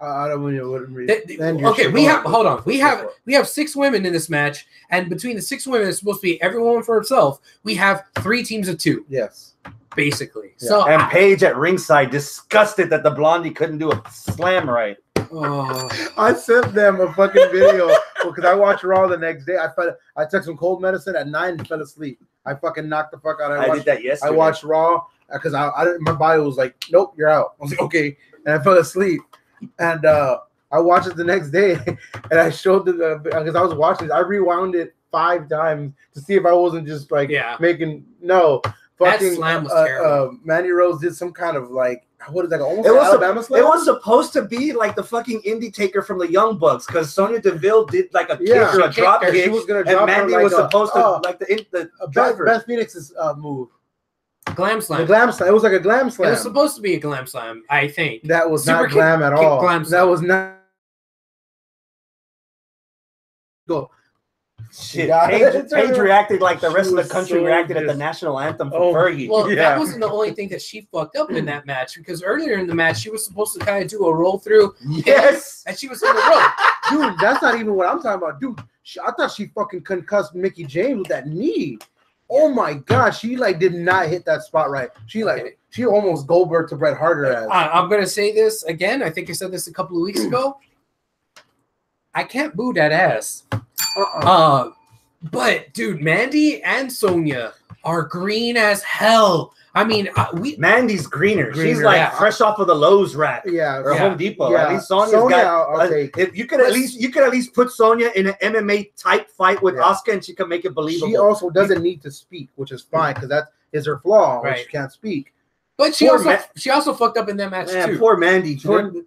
I don't really. Okay, hold on. We have 6 women in this match, and between the 6 women, it's supposed to be every woman for herself. We have 3 teams of 2. Yes, basically. Yeah. So and Paige at ringside disgusted that the Blondie couldn't do a slam right. I sent them a fucking video because I watched Raw the next day. I took some cold medicine at 9 and fell asleep. I fucking knocked the fuck out. I did that yesterday. I watched Raw because my body was like, nope, you're out. I was like, okay, and I fell asleep. And I watched it the next day, and I showed because I was watching it. I rewound it 5 times to see if I wasn't just like making that slam was terrible. Mandy Rose did some kind of like what is that? Almost it was Alabama slam. It was supposed to be like the fucking indie taker from the Young Bucks because Sonya Deville did like a kick or a drop kick. She was gonna drop and Mandy was supposed to like the Beth Phoenix's move. Glam slam. The glam slam. It was like a glam slam. It was supposed to be a glam slam, I think. That was not glam at all. That was not. Go. Shit. Paige reacted like the rest of the country reacted at the national anthem for Fergie. Well, that wasn't the only thing that she fucked up in that match because earlier in the match she was supposed to kind of do a roll through. Yes. And she was in the rope. Dude, that's not even what I'm talking about. Dude, I thought she fucking concussed Mickie James with that knee. Oh my god, she like did not hit that spot right. She almost Goldberg to Bret Hart ass. I'm gonna say this again. I think I said this a couple of weeks ago. I can't boo that ass. But dude, Mandy and Sonya are green as hell. I mean, Mandy's greener. She's like fresh off of the Lowe's rack, or Home Depot. At least Sonya's got. If you could at least put Sonya in an MMA type fight with Asuka, and she can make it believable. She also doesn't need to speak, which is fine because that is her flaw. Right. She can't speak. But she also fucked up in that match too. Poor Mandy.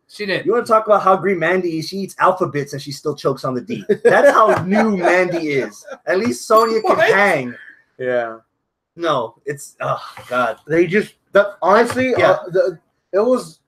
She did. You want to talk about how green Mandy is? She eats alphabets and she still chokes on the D. That's how new Mandy is. At least Sonya can hang. Yeah. No, it's god. They just honestly, it was.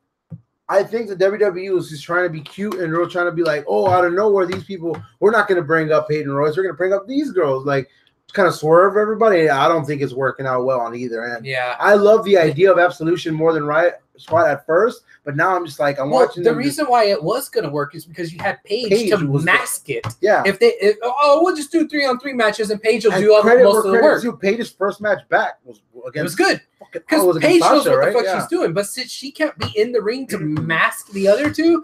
I think the WWE was just trying to be cute and they're trying to be like, oh, out of nowhere, these people. We're not going to bring up Peyton Royce. We're going to bring up these girls. Like, kind of swerve everybody. I don't think it's working out well on either end. Yeah, I love the idea of Absolution more than Riot Squad at first, but now I'm just like watching. The reason why it was going to work is because you had Paige to mask it. Yeah, we'll just do 3-on-3 matches and Paige will do most of the work. Paige's first match back was against. It was good because Paige knows what the fuck she's doing, but since she can't be in the ring to mask the other two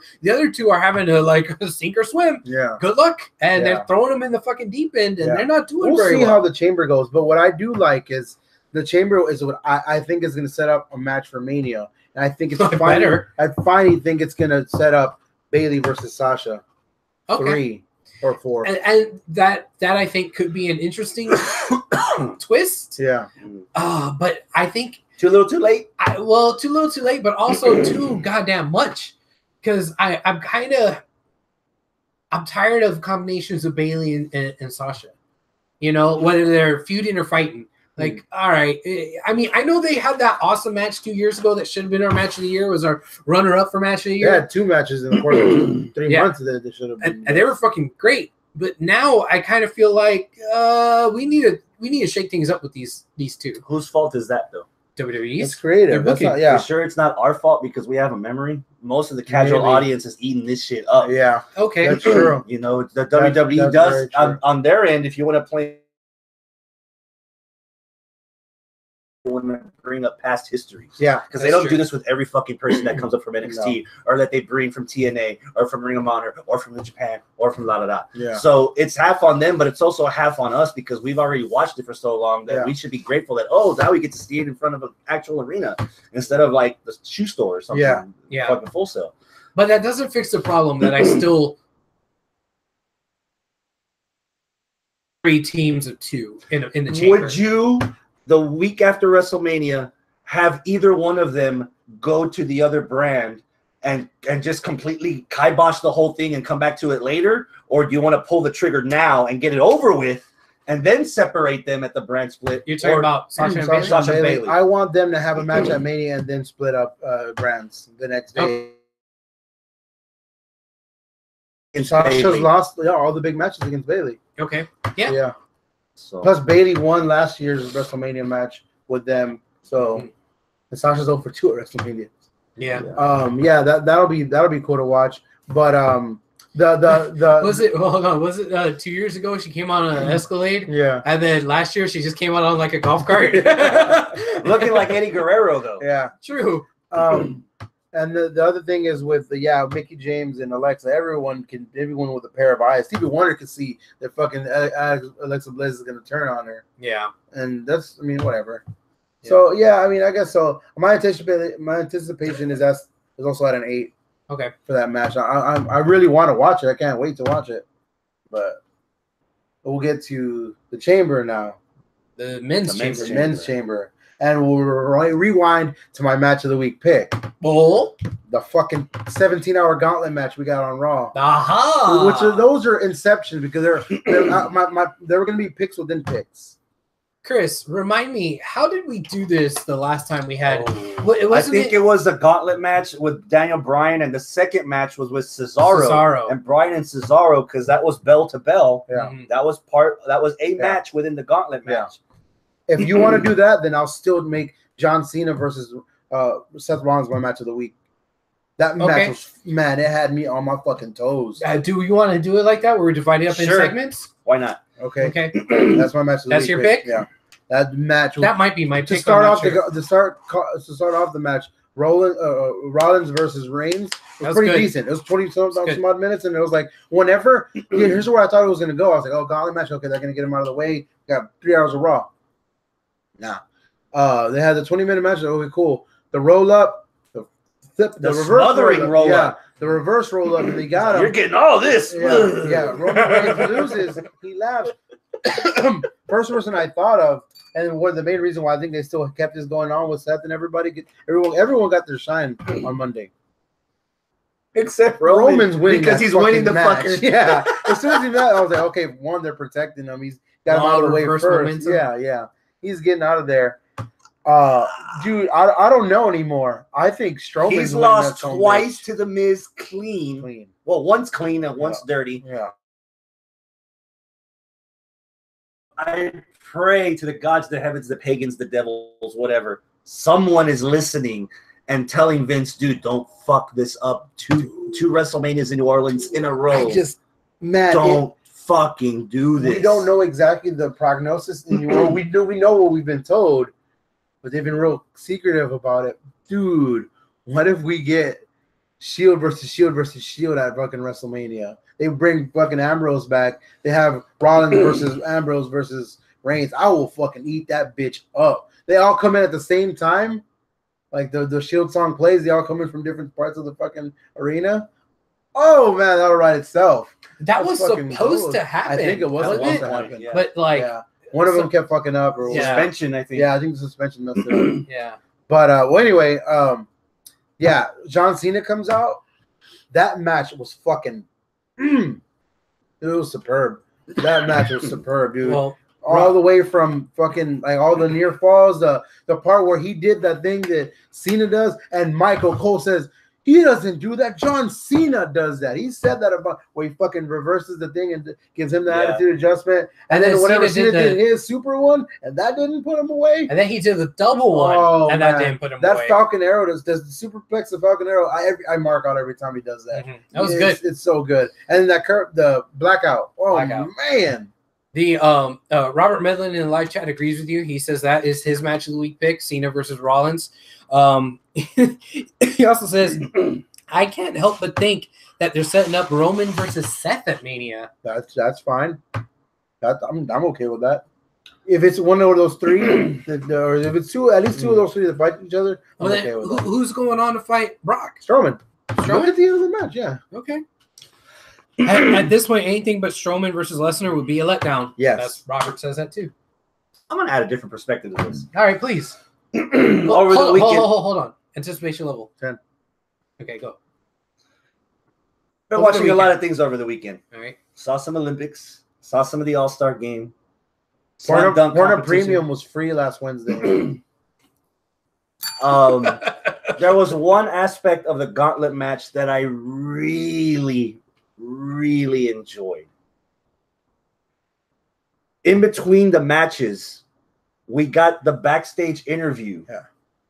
are having to like sink or swim. Yeah, good luck, and they're throwing them in the fucking deep end, and they're not doing very well. We'll see how the Chamber goes, but what I do like is the Chamber is what I think is going to set up a match for Mania, and I think it's better. I finally think it's going to set up Bayley versus Sasha. 3 or 4, and that I think could be an interesting twist. Yeah. But I think too little, too late. Too little, too late, but also too goddamn much. Because I'm tired of combinations of Bayley and Sasha. You know, whether they're feuding or fighting. Like, all right. I mean, I know they had that awesome match 2 years ago that should have been our match of the year. It was our runner-up for match of the year. They had 2 matches in the course of 3 months that they should have been. And they were fucking great. But now I kind of feel like we need to shake things up with these two. Whose fault is that though? WWE's. It's creative. That's not, You're sure it's not our fault because we have a memory? Most of the casual audience is eating this shit up. Yeah. Okay. That's true. You know, the WWE does on their end. If you want to play, want to bring up past histories. Yeah. Because they don't do this with every fucking person that comes up from NXT or that they bring from TNA or from Ring of Honor or from New Japan or from la. Yeah. So it's half on them, but it's also half on us because we've already watched it for so long that we should be grateful that, now we get to see it in front of an actual arena instead of like the shoe store or something. Yeah. Fucking Full Sail. But that doesn't fix the problem that I still 3 teams of 2 in the chamber. Would you, the week after WrestleMania, have either one of them go to the other brand and just completely kibosh the whole thing and come back to it later? Or do you want to pull the trigger now and get it over with and then separate them at the brand split? You're talking about Sasha and Bayley. I want them to have a match at Mania and then split up brands the next day. Sasha's lost all the big matches against Bayley. Okay. Yeah. Yeah. So. Plus, Bayley won last year's WrestleMania match with them. So, and Sasha's over 2 at WrestleMania. Yeah. That'll be cool to watch. But the was it? Hold on. Was it 2 years ago? She came on an Escalade. Yeah. And then last year she just came out on like a golf cart, looking like Eddie Guerrero though. Yeah. True. And the other thing is with Mickey James and Alexa, everyone with a pair of eyes. Stevie Wonder could see that fucking Alexa Bliss is gonna turn on her. Yeah. And that's whatever. Yeah. So I guess so. My anticipation is also at an 8. Okay. For that match, I really want to watch it. I can't wait to watch it. But we'll get to the chamber now. The men's chamber. And we'll rewind to my match of the week pick. Oh, the fucking 17-hour gauntlet match we got on Raw. Aha! Those are inceptions because they were going to be picks within picks. Chris, remind me, how did we do this the last time we had? I think it was the gauntlet match with Daniel Bryan, and the second match was with Cesaro. And Bryan and Cesaro, because that was bell to bell. Yeah, that was a match within the gauntlet match. If you want to do that, then I'll still make John Cena versus Seth Rollins my match of the week. That match was, man, it had me on my fucking toes. Do you want to do it like that? Where we're divided up in segments? Why not? Okay. That's my match of the week. That's your pick? Yeah. That match. That might be my pick. To start off the match, Rollins versus Reigns was pretty decent. It was 20-some odd minutes, and it was like whenever. Here's where I thought it was going to go. I was like, oh, gauntlet match. Okay, they're going to get him out of the way. Got 3 hours of Raw. Nah. They had the 20-minute match. Okay, cool. The roll up, the reverse roll up. The reverse roll up, and they got him. You're getting all this. Yeah. Roman Reigns loses. He laughs. First person I thought of, and the main reason why I think they still kept this going on with Seth and everybody. Everyone got their shine on Monday. Except Roman's winning because he's winning the match. fucking. Yeah. As soon as he met, I was like, okay, one, they're protecting him. He's got him out of the way first. Momentum. Yeah. He's getting out of there. Dude, I don't know anymore. I think Strowman's He's lost twice to the Miz clean. Well, once clean and once dirty. Yeah. I pray to the gods, the heavens, the pagans, the devils, whatever. Someone is listening and telling Vince, dude, don't fuck this up. Two WrestleManias in New Orleans in a row. Don't fucking do this. We don't know exactly the prognosis in New Orleans. We know what we've been told, but they've been real secretive about it. Dude, what if we get Shield versus Shield versus Shield at fucking WrestleMania? They bring fucking Ambrose back. They have Rollins versus Ambrose versus Reigns. I will fucking eat that bitch up. They all come in at the same time. Like the Shield song plays. They all come in from different parts of the fucking arena. Oh, man, that'll write itself. That was supposed to happen. I think it was supposed to happen. Yeah. But, like... Yeah. One of them kept fucking up. Or suspension, I think. Yeah, I think the suspension messed it up. Yeah. But, anyway, John Cena comes out. That match was fucking... it was superb. That match was superb, dude. Well, all the way from fucking like all the near falls, the part where he did that thing that Cena does, and Michael Cole says he doesn't do that. John Cena does that. He said that about where he fucking reverses the thing and gives him the attitude adjustment, and then whatever Cena did his super one, and that didn't put him away. And then he did the double one, and that didn't put him away. That Falcon Arrow does the superplex, the Falcon Arrow. I mark out every time he does that. Mm-hmm. That was good. It's so good. And then the blackout. Oh man. The Robert Medlin in the live chat agrees with you. He says that is his match of the week pick, Cena versus Rollins. He also says, I can't help but think that they're setting up Roman versus Seth at Mania. That's fine. I'm okay with that. If it's one of those three, or if it's at least two of those three that fight each other, I'm okay with that. Who's going on to fight Brock? Strowman at the end of the match, yeah. Okay. At this point, anything but Strowman versus Lesnar would be a letdown. Yes. Robert says that too. I'm going to add a different perspective to this. All right, please. Over the weekend. Hold on. Anticipation level. 10. Okay, go. Been watching a lot of things over the weekend. All right. Saw some Olympics. Saw some of the All-Star game. Porno Premium was free last Wednesday. There was one aspect of the gauntlet match that I really enjoyed. In between the matches, we got the backstage interview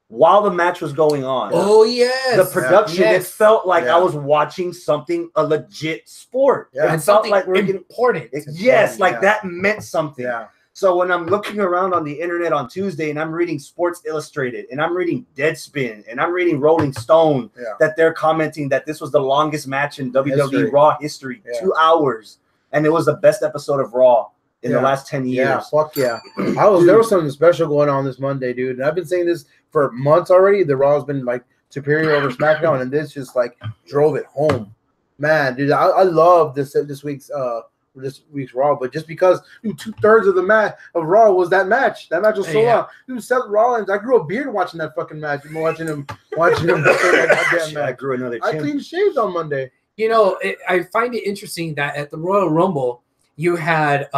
while the match was going on. Oh yes, the production. Yes. It felt like I was watching something, a legit sport. Yeah. It felt like we're getting important. Yes, like that meant something. Yeah. So when I'm looking around on the internet on Tuesday and I'm reading Sports Illustrated and I'm reading Deadspin and I'm reading Rolling Stone, that they're commenting that this was the longest match in WWE Raw history, 2 hours, and it was the best episode of Raw in the last 10 years. Yeah, fuck yeah. There was something special going on this Monday, dude. And I've been saying this for months already. The Raw's been like superior over SmackDown, and this just like drove it home. Man, dude, I love this week's Raw, but just because 2/3 of the match of Raw was that match. That match was so long. Dude, Seth Rollins, I grew a beard watching that fucking match. Watching him that goddamn match. I grew another chin. I clean shaved on Monday. You know, I find it interesting that at the Royal Rumble, you had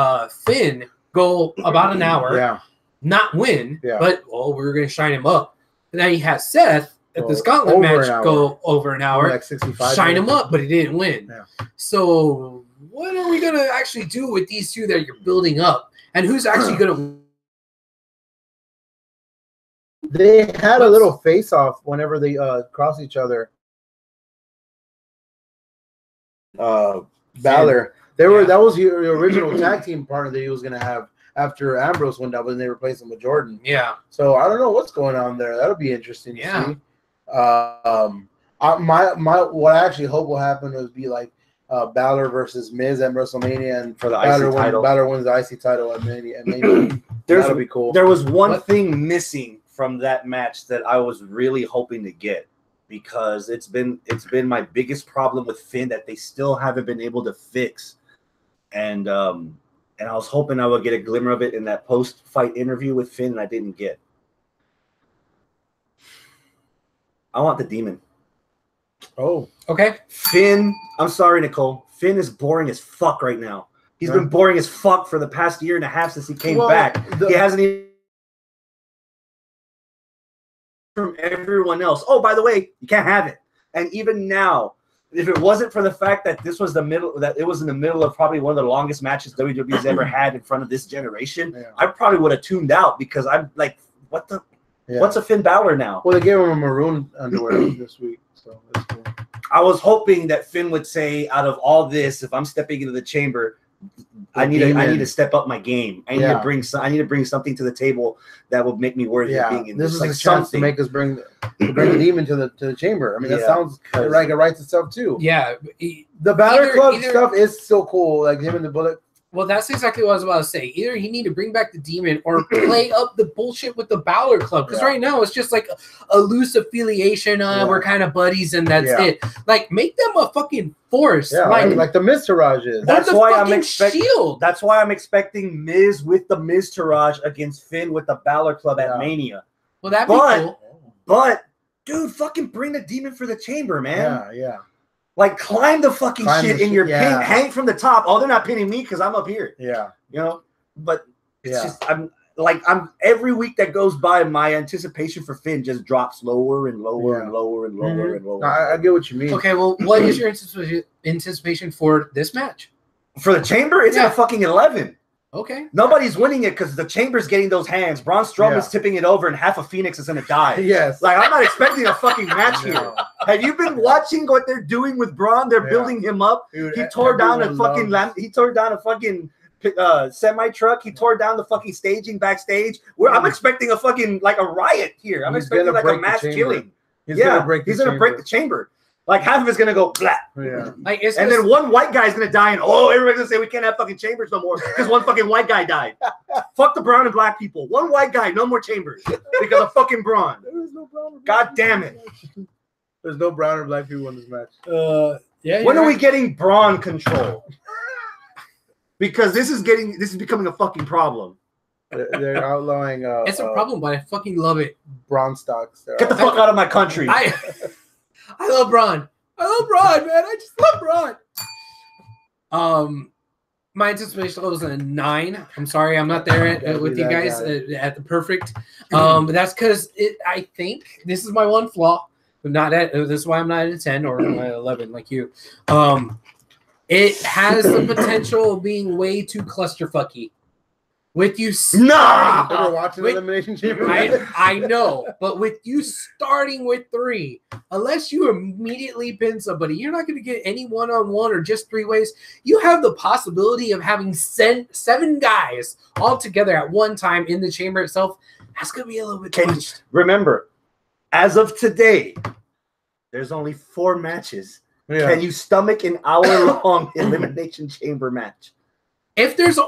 Finn go about an hour, not win, but we're gonna shine him up. And then you had Seth at the Scotland match go over an hour, like 65 shine him up, but he didn't win. Yeah. So what are we gonna actually do with these two that you're building up, and who's actually gonna? They had a little face-off whenever they cross each other. Balor. That was the original tag team partner that he was gonna have after Ambrose went down, but then they replaced him with Jordan. Yeah. So I don't know what's going on there. That'll be interesting to see. What I actually hope will happen is be like Balor versus Miz at WrestleMania, and for the IC title. Balor wins the IC title at Mania. That'll be cool. There was one thing missing from that match that I was really hoping to get, because it's been my biggest problem with Finn that they still haven't been able to fix, and I was hoping I would get a glimmer of it in that post-fight interview with Finn, and I didn't get. I want the Demon. Oh, okay. Finn, I'm sorry, Nicole. Finn is boring as fuck right now. He's been boring as fuck for the past year and a half since he came back. He hasn't even from everyone else. Oh, by the way, you can't have it. And even now, if it wasn't for the fact that it was in the middle of probably one of the longest matches WWE's ever had in front of this generation, I probably would have tuned out, because I'm like, what's a Finn Balor now? Well, they gave him a maroon underwear this week, so that's cool. I was hoping that Finn would say, out of all this, if I'm stepping into the chamber, I need to step up my game. I need to bring something to the table that will make me worthy of being in this. This is a chance to make us bring the Demon to the chamber. I mean, that sounds like it writes itself too. Yeah, the Balor Club stuff is so cool. Like him and the Bullet. Well, that's exactly what I was about to say. Either he need to bring back the Demon or play up the bullshit with the Balor Club. Because right now it's just like a loose affiliation. We're kind of buddies and that's it. Like, make them a fucking force. Yeah, like the Miz Taraj is. That's why I'm expecting. That's why I'm expecting Miz with the Miz Taraj against Finn with the Balor Club at Mania. Well, that'd be cool. But dude, fucking bring the Demon for the chamber, man. Yeah. Like, climb the fucking shit in your pin, hang from the top. Oh, they're not pinning me because I'm up here. Yeah. You know? But it's just, I'm every week that goes by, my anticipation for Finn just drops lower and lower and lower and lower and lower. No, I get what you mean. Okay, well, what is your anticipation for this match? For the chamber, it's at fucking 11. Okay. Nobody's winning it because the chamber's getting those hands. Braun Strowman's tipping it over, and half of Phoenix is gonna die. Yes. Like, I'm not expecting a fucking match here. Have you been watching what they're doing with Braun? They're building him up. Dude, he tore down a fucking semi truck. He tore down the fucking staging backstage. I'm expecting a fucking like a riot here. I'm expecting like a mass killing. He's gonna break the chamber. Like, half of it's gonna go blah. Yeah. Like, and then one white guy's gonna die, and everybody's gonna say we can't have fucking chambers no more because one fucking white guy died. Fuck the brown and black people. One white guy, no more chambers because of fucking Braun. There is no brown or God damn it. There's no brown or black people in this match. When are we getting Braun control? Because this is becoming a fucking problem. They're outlawing. It's a problem, but I fucking love it. Braun stocks. Get the fuck out of my country. I love Braun. I love Braun, man. I just love Braun. My anticipation level is a 9. I'm sorry, I'm not there with you guys at the perfect. But that's because I think this is my one flaw. This is why I'm not at a 10 or 11 like you. It has the potential of being way too clusterfucky. With you Nah! We're watching Elimination Chamber. I know, but with you starting with 3, unless you immediately pin somebody, you're not going to get any one-on-one or just 3 ways. You have the possibility of having 7 guys all together at one time in the chamber itself. That's going to be a little bit punched. Remember, as of today, there's only 4 matches. Yeah. Can you stomach an hour-long Elimination Chamber match? If there's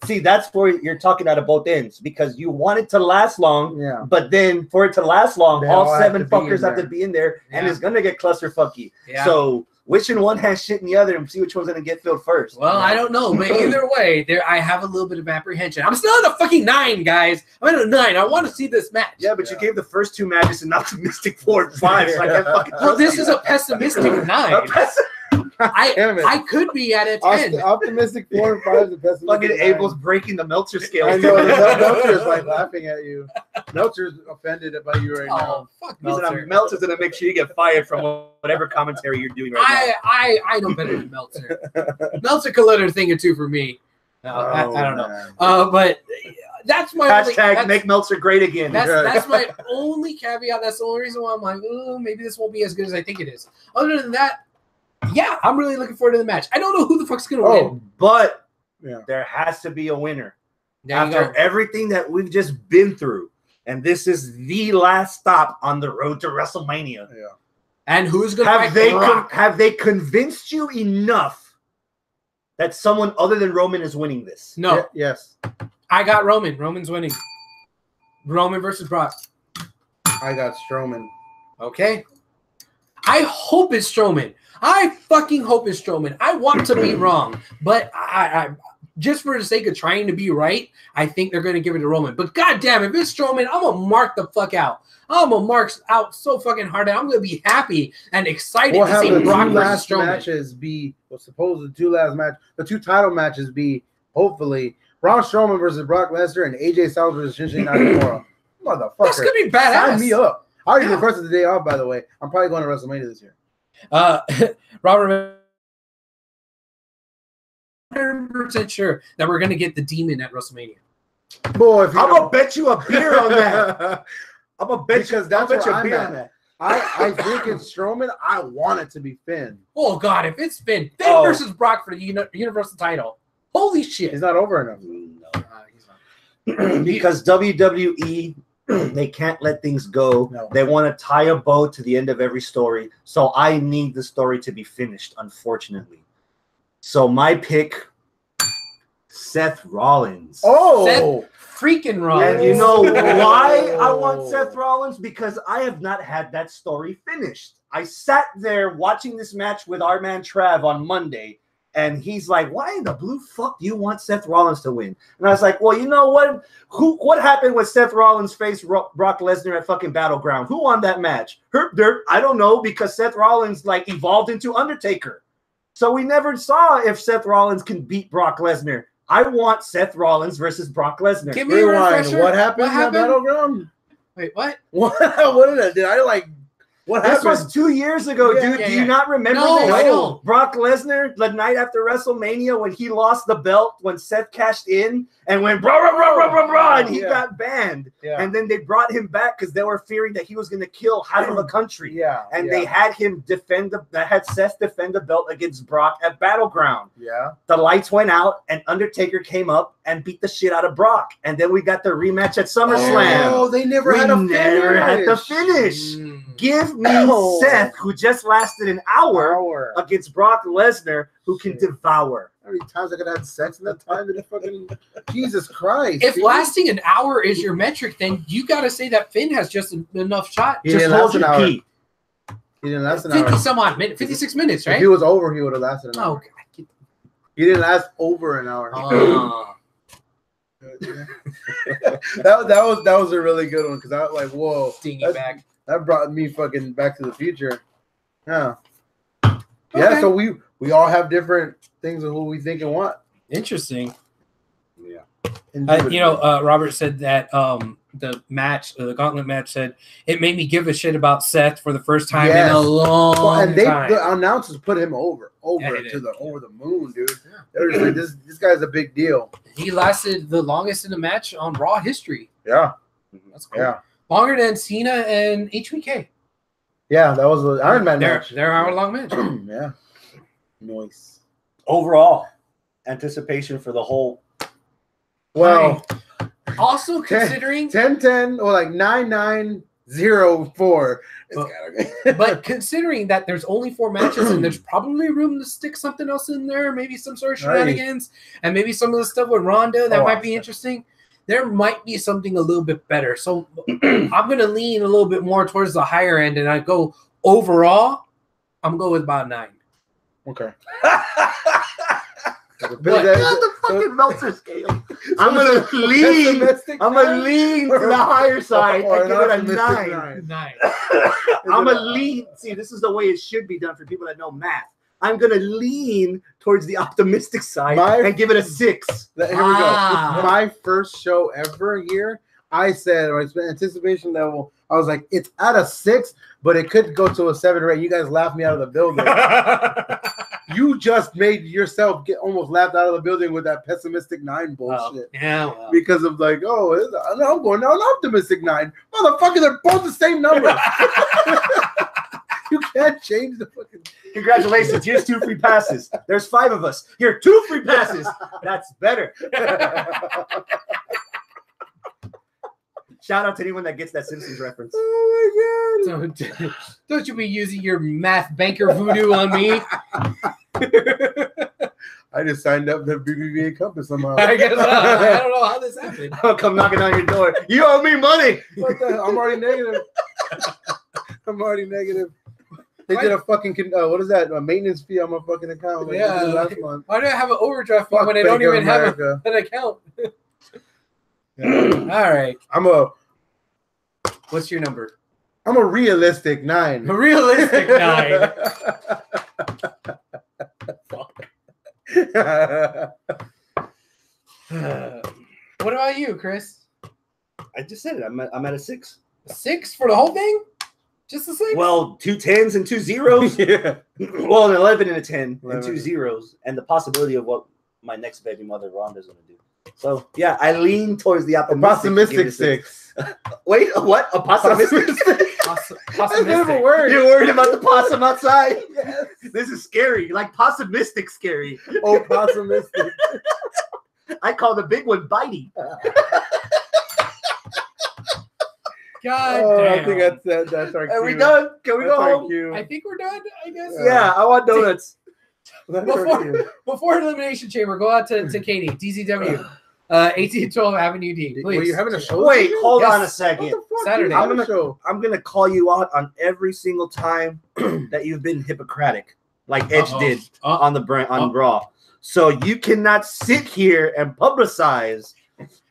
See, that's where you're talking out of both ends, because you want it to last long, but then for it to last long, all 7 fuckers have to be in there, and it's gonna get clusterfucky. Yeah. So which one has shit in the other, and see which one's gonna get filled first? Well, I don't know, but either way, I have a little bit of apprehension. I'm still at a fucking 9, guys. I'm at a 9. I want to see this match. Yeah, but you gave the first 2 matches an optimistic 4 and 5, so I can't fucking. Well, this is a pessimistic 9. I could be at a 10. Optimistic 4 and 5 is the best. Fucking Abel's breaking the Meltzer scale. I know. Meltzer's like laughing at you. Meltzer's offended by you right now. Fuck Meltzer. Meltzer's gonna make sure you get fired from whatever commentary you're doing right now. I know better than Meltzer. Meltzer could let her thing or 2 for me. I don't know. But that's my hashtag make Meltzer great again. That's my only caveat. That's the only reason why I'm like, oh, maybe this won't be as good as I think it is. Other than that. Yeah, I'm really looking forward to the match. I don't know who the fuck's going to win. But there has to be a winner. After everything that we've just been through. And this is the last stop on the road to WrestleMania. Yeah. And who's going to fight have they convinced you enough that someone other than Roman is winning this? No. Yes. I got Roman. Roman's winning. Roman versus Brock. I got Strowman. Okay. I hope it's Strowman. I fucking hope it's Strowman. I want to be wrong, but I just for the sake of trying to be right, I think they're going to give it to Roman. But goddamn, if it's Strowman, I'm gonna mark the fuck out. I'm gonna mark out so fucking hard that I'm gonna be happy and excited to see Brock versus Strowman. Matches be supposed the 2 title matches be hopefully Braun Strowman versus Brock Lesnar and AJ Styles versus Shinsuke Nakamura. Motherfucker, that's gonna be badass. Sign me up. I already requested the day off, by the way. I'm probably going to WrestleMania this year. Robert, 100% sure that we're gonna get the Demon at WrestleMania. Boy, I'm gonna bet you a beer on that. I'm gonna bet because that's what I'm at. I think it's Strowman. I want it to be Finn. Oh God, if it's Finn versus Brock for the Universal title, holy shit! He's not over enough. No, he's not. Because WWE. They can't let things go. No. They want to tie a bow to the end of every story. So I need the story to be finished, unfortunately. So my pick, Seth Rollins. Oh, Seth freaking Rollins. And you know why I want Seth Rollins? Because I have not had that story finished. I sat there watching this match with our man Trav on Monday. And he's like, why in the blue fuck do you want Seth Rollins to win? And I was like, well, you know what? What happened when Seth Rollins faced Brock Lesnar at fucking Battleground? Who won that match? Herb Dirt? I don't know, because Seth Rollins like evolved into Undertaker. So we never saw if Seth Rollins can beat Brock Lesnar. I want Seth Rollins versus Brock Lesnar. Give me a refresher. What happened at Battleground? Wait, what? What did I like? What this happened? Was 2 years ago, dude. Do you not remember this? I don't. Brock Lesnar, the night after WrestleMania, when he lost the belt, when Seth cashed in and went brah, and he got banned. Yeah. And then they brought him back because they were fearing that he was going to kill half of the country. Yeah. And they had him had Seth defend the belt against Brock at Battleground. Yeah. The lights went out, and Undertaker came up and beat the shit out of Brock. And then we got the rematch at SummerSlam. Oh, they never had to finish. Give me Seth, who just lasted an hour against Brock Lesnar, who can devour. How many times I could have sex in that time? Fucking Jesus Christ! If lasting an hour is your metric, then you got to say that Finn has just enough shot. Just hold your pee. He didn't last an 50 hour. some odd minutes, 56 minutes, right? If he was over, he would have lasted an hour. Oh, God. He didn't last over an hour. That was a really good one because I was like, whoa, stinging back. That brought me fucking Back to the Future. Yeah. Okay. Yeah, so we all have different things of who we think and want. Interesting. Yeah. Robert said that the match, the gauntlet match, said it made me give a shit about Seth for the first time in a long time. The announcers put him over the moon, dude. They're just like, this guy's a big deal. He lasted the longest in a match on Raw history. Yeah, that's cool. Yeah, longer than Cena and HBK. Yeah, that was an Iron Man match. They're hour-long match. Yeah, nice. Overall, anticipation for the whole. Well, also considering 10-10 or like 9-9-0-4. But considering that there's only 4 matches and there's probably room to stick something else in there, maybe some sort of shenanigans, and maybe some of the stuff with Ronda that might be interesting. There might be something a little bit better. So I'm going to lean a little bit more towards the higher end, and I go overall, I'm going with about 9. Okay. The fucking Meltzer scale. I'm gonna lean to the higher side and give it a 9. I'm gonna lean. See, this is the way it should be done for people that know math. I'm gonna lean towards the optimistic side and give it a 6. Here we go. My first show ever here, I said, or it's anticipation level, I was like, it's at a 6, but it could go to a 7 or 8. You guys laughed me out of the building. You just made yourself get almost laughed out of the building with that pessimistic 9 bullshit. Well. Because of like, I'm going down an optimistic 9. Motherfucker, they're both the same number. You can't change the fucking. Congratulations. Here's 2 free passes. There's 5 of us. Here, 2 free passes. That's better. Shout out to anyone that gets that Simpsons reference. Oh my god! Don't you be using your math banker voodoo on me? I just signed up to BBVA Compass somehow. I don't know how this happened. I'll come knocking on your door. You owe me money. What the hell? I'm already negative. They did a fucking what is that? A maintenance fee on my fucking account. Like last month. Why do I have an overdraft fee when I don't even have an account? All right. What's your number? I'm a realistic 9. A realistic 9. What about you, Chris? I just said it. I'm at a 6. A 6 for the whole thing? Just a 6? Well, 2 10s and 2 zeros. Yeah. Well, an 11 and a 10 and 2 zeros, and the possibility of what my next baby mother Rhonda's going to do. So yeah, I lean towards the optimistic 6. Wait, what? A pessimistic? Pessimistic. You're worried about the possum outside? Yes. This is scary. Like pessimistic scary. Oh, pessimistic. I call the big one bitey. God damn. I think that's our cue. Are we done? Can we go home? Cue. I think we're done, I guess. Yeah, I want donuts. Before Elimination Chamber, go out to Katie, DZW, 1812 Avenue D. Please. Were you having a show? Wait, hold on a second. Saturday. I'm gonna call you out on every single time that you've been Hippocratic, like Edge did on the brand on Raw. So you cannot sit here and publicize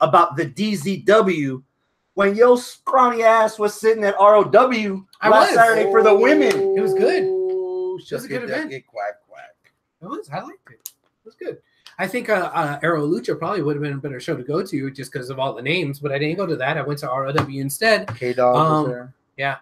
about the DZW when your scrawny ass was sitting at ROW last Saturday for the women. It was good. It was a good event. Quack. It was. I liked it. It was good. I think Aero Lucha probably would have been a better show to go to just because of all the names, but I didn't go to that. I went to ROW instead. K-Dog was there. Yeah.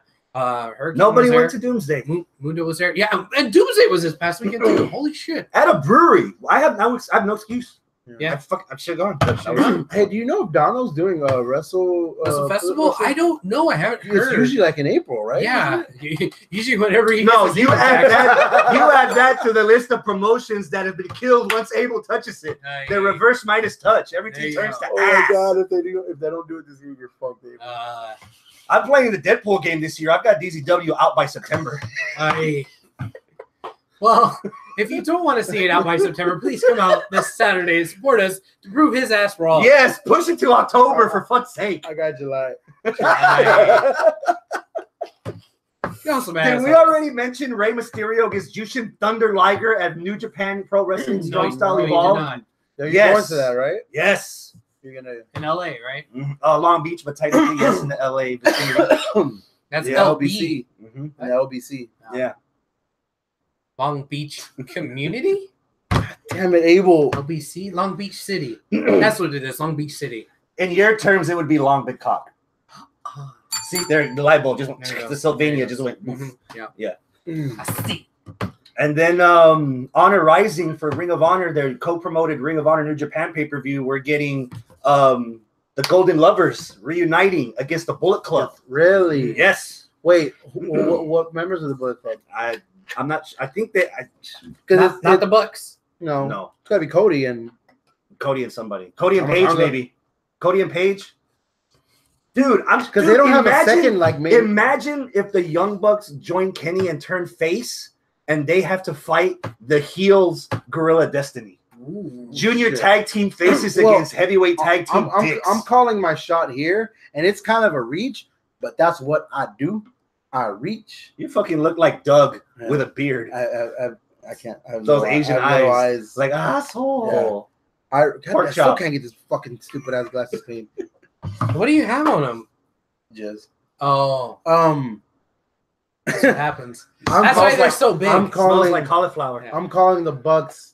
Nobody went to Doomsday. Mundo was there. Yeah, and Doomsday was this past weekend too. Holy shit! At a brewery. I have no excuse. Yeah, I should have gone. Hey, do you know if Donald's doing a wrestle festival? I don't know. I haven't heard. It's usually like in April, right? Yeah, usually whenever he you add that to the list of promotions that have been killed once Abel touches it. The reverse Midas touch. Everything turns to ass. Oh my god! If they don't do it this year, you're fucked, Abel. I'm playing the Deadpool game this year. I've got DZW out by September. Well, if you don't want to see it out by September, please come out this Saturday and support us to prove his ass wrong. Yes, push it to October for fuck's sake. I got July. Did we already mention Rey Mysterio against Jushin Thunder Liger at New Japan Pro Wrestling Strong Style Evolved? You're going to that, right? Yes. You're gonna in LA, right? Long Beach, but technically yes, in the LA vicinity. That's LBC. In LBC. Yeah. Long Beach Community? Damn it, Abel. LBC? Long Beach City. That's what it is, Long Beach City. In your terms, it would be Long Big Cock. See, there, the light bulb just went. There you go. The Sylvania There you just go. went. Mhm, yeah. Yeah. I see. And then Honor Rising for Ring of Honor, their co-promoted Ring of Honor New Japan pay-per-view. We're getting the Golden Lovers reuniting against the Bullet Club. Really? Yes. Wait, what members of the Bullet Club? I'm not. I think that Because Not the Bucks. no it's gotta be Cody and Cody and somebody. Cody and I'm Paige, gonna- maybe. Cody and Paige. Dude, because they don't have a second like maybe. Imagine if the Young Bucks join Kenny and turn face, and they have to fight the heels Gorilla Destiny. Ooh, Junior shit. tag team faces Well, against heavyweight tag team dicks. I'm calling my shot here, and it's kind of a reach, but that's what I do. I reach. You fucking look like Doug Yeah. with a beard. I can't. I have Those no, Asian I have no eyes. Like, asshole. I Pork still chop. can't get this fucking stupid ass glasses clean. What do you have on them? Jizz. Oh, that's what happens. I'm That's why calling- they're so big. I'm Smells calling. like cauliflower. Yeah. I'm calling the Bucks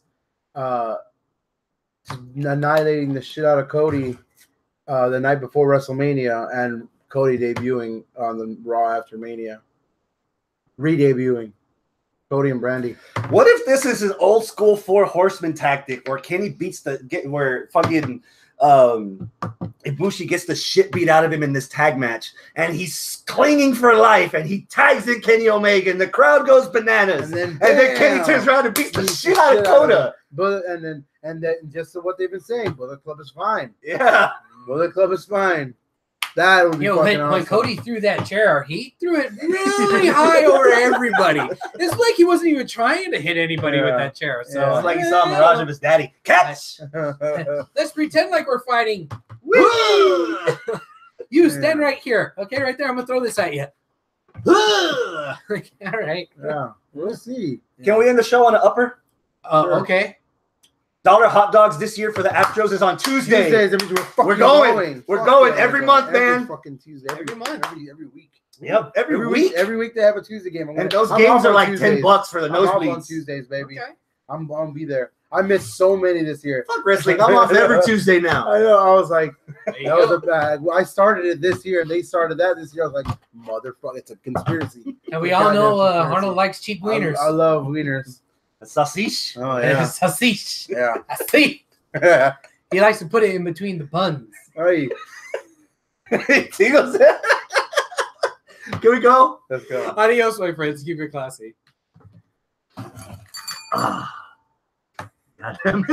annihilating the shit out of Cody the night before WrestleMania, and Cody debuting on the Raw after Mania. Re-debuting. Cody and Brandy. What if this is an old school Four Horsemen tactic where Kenny beats where fucking Ibushi gets the shit beat out of him in this tag match, and he's clinging for life, and he tags in Kenny Omega, and the crowd goes bananas, and then Kenny turns around and beats the shit out of Coda. But and then just what they've been saying, Bullet Club is fine. Yeah, Bullet Club is fine. That would be fucking when awesome. Cody threw that chair, he threw it really high over everybody. It's like he wasn't even trying to hit anybody with that chair. So Yeah. it's like he saw a mirage of his daddy. Catch! let's pretend like we're fighting. Woo! You stand right here. Okay, right there. I'm gonna throw this at you. Woo! All right. Yeah, we'll see. Can we end the show on an upper? Sure. Okay. Dollar hot dogs this year for the Astros is on Tuesday. Tuesdays, that means we're fucking We're going. going. We're Fuck going yeah, every we're month, going. man. Every fucking Tuesday. Every month. Every week. Yep, every week. Every week they have a Tuesday game. And those I'm games off are on like Tuesdays. $10 for the I'm off on nosebleeds. Tuesdays, baby. Okay. I'm gonna be there. I missed so many this year. Fuck wrestling. I'm off every Tuesday now. I know. I was like, There you that was go. a bad. I started it this year, and they started that this year. I was like, motherfucker, it's a conspiracy. And we all know Goddamn conspiracy. Arnold likes cheap wieners. I love wieners. Sausage. Oh yeah, Sausage. yeah. I see. He likes to put it in between the buns. Hey, Tingles. Can we go? let's go. Adios, my friends. Keep it classy. Ah. Goddamn.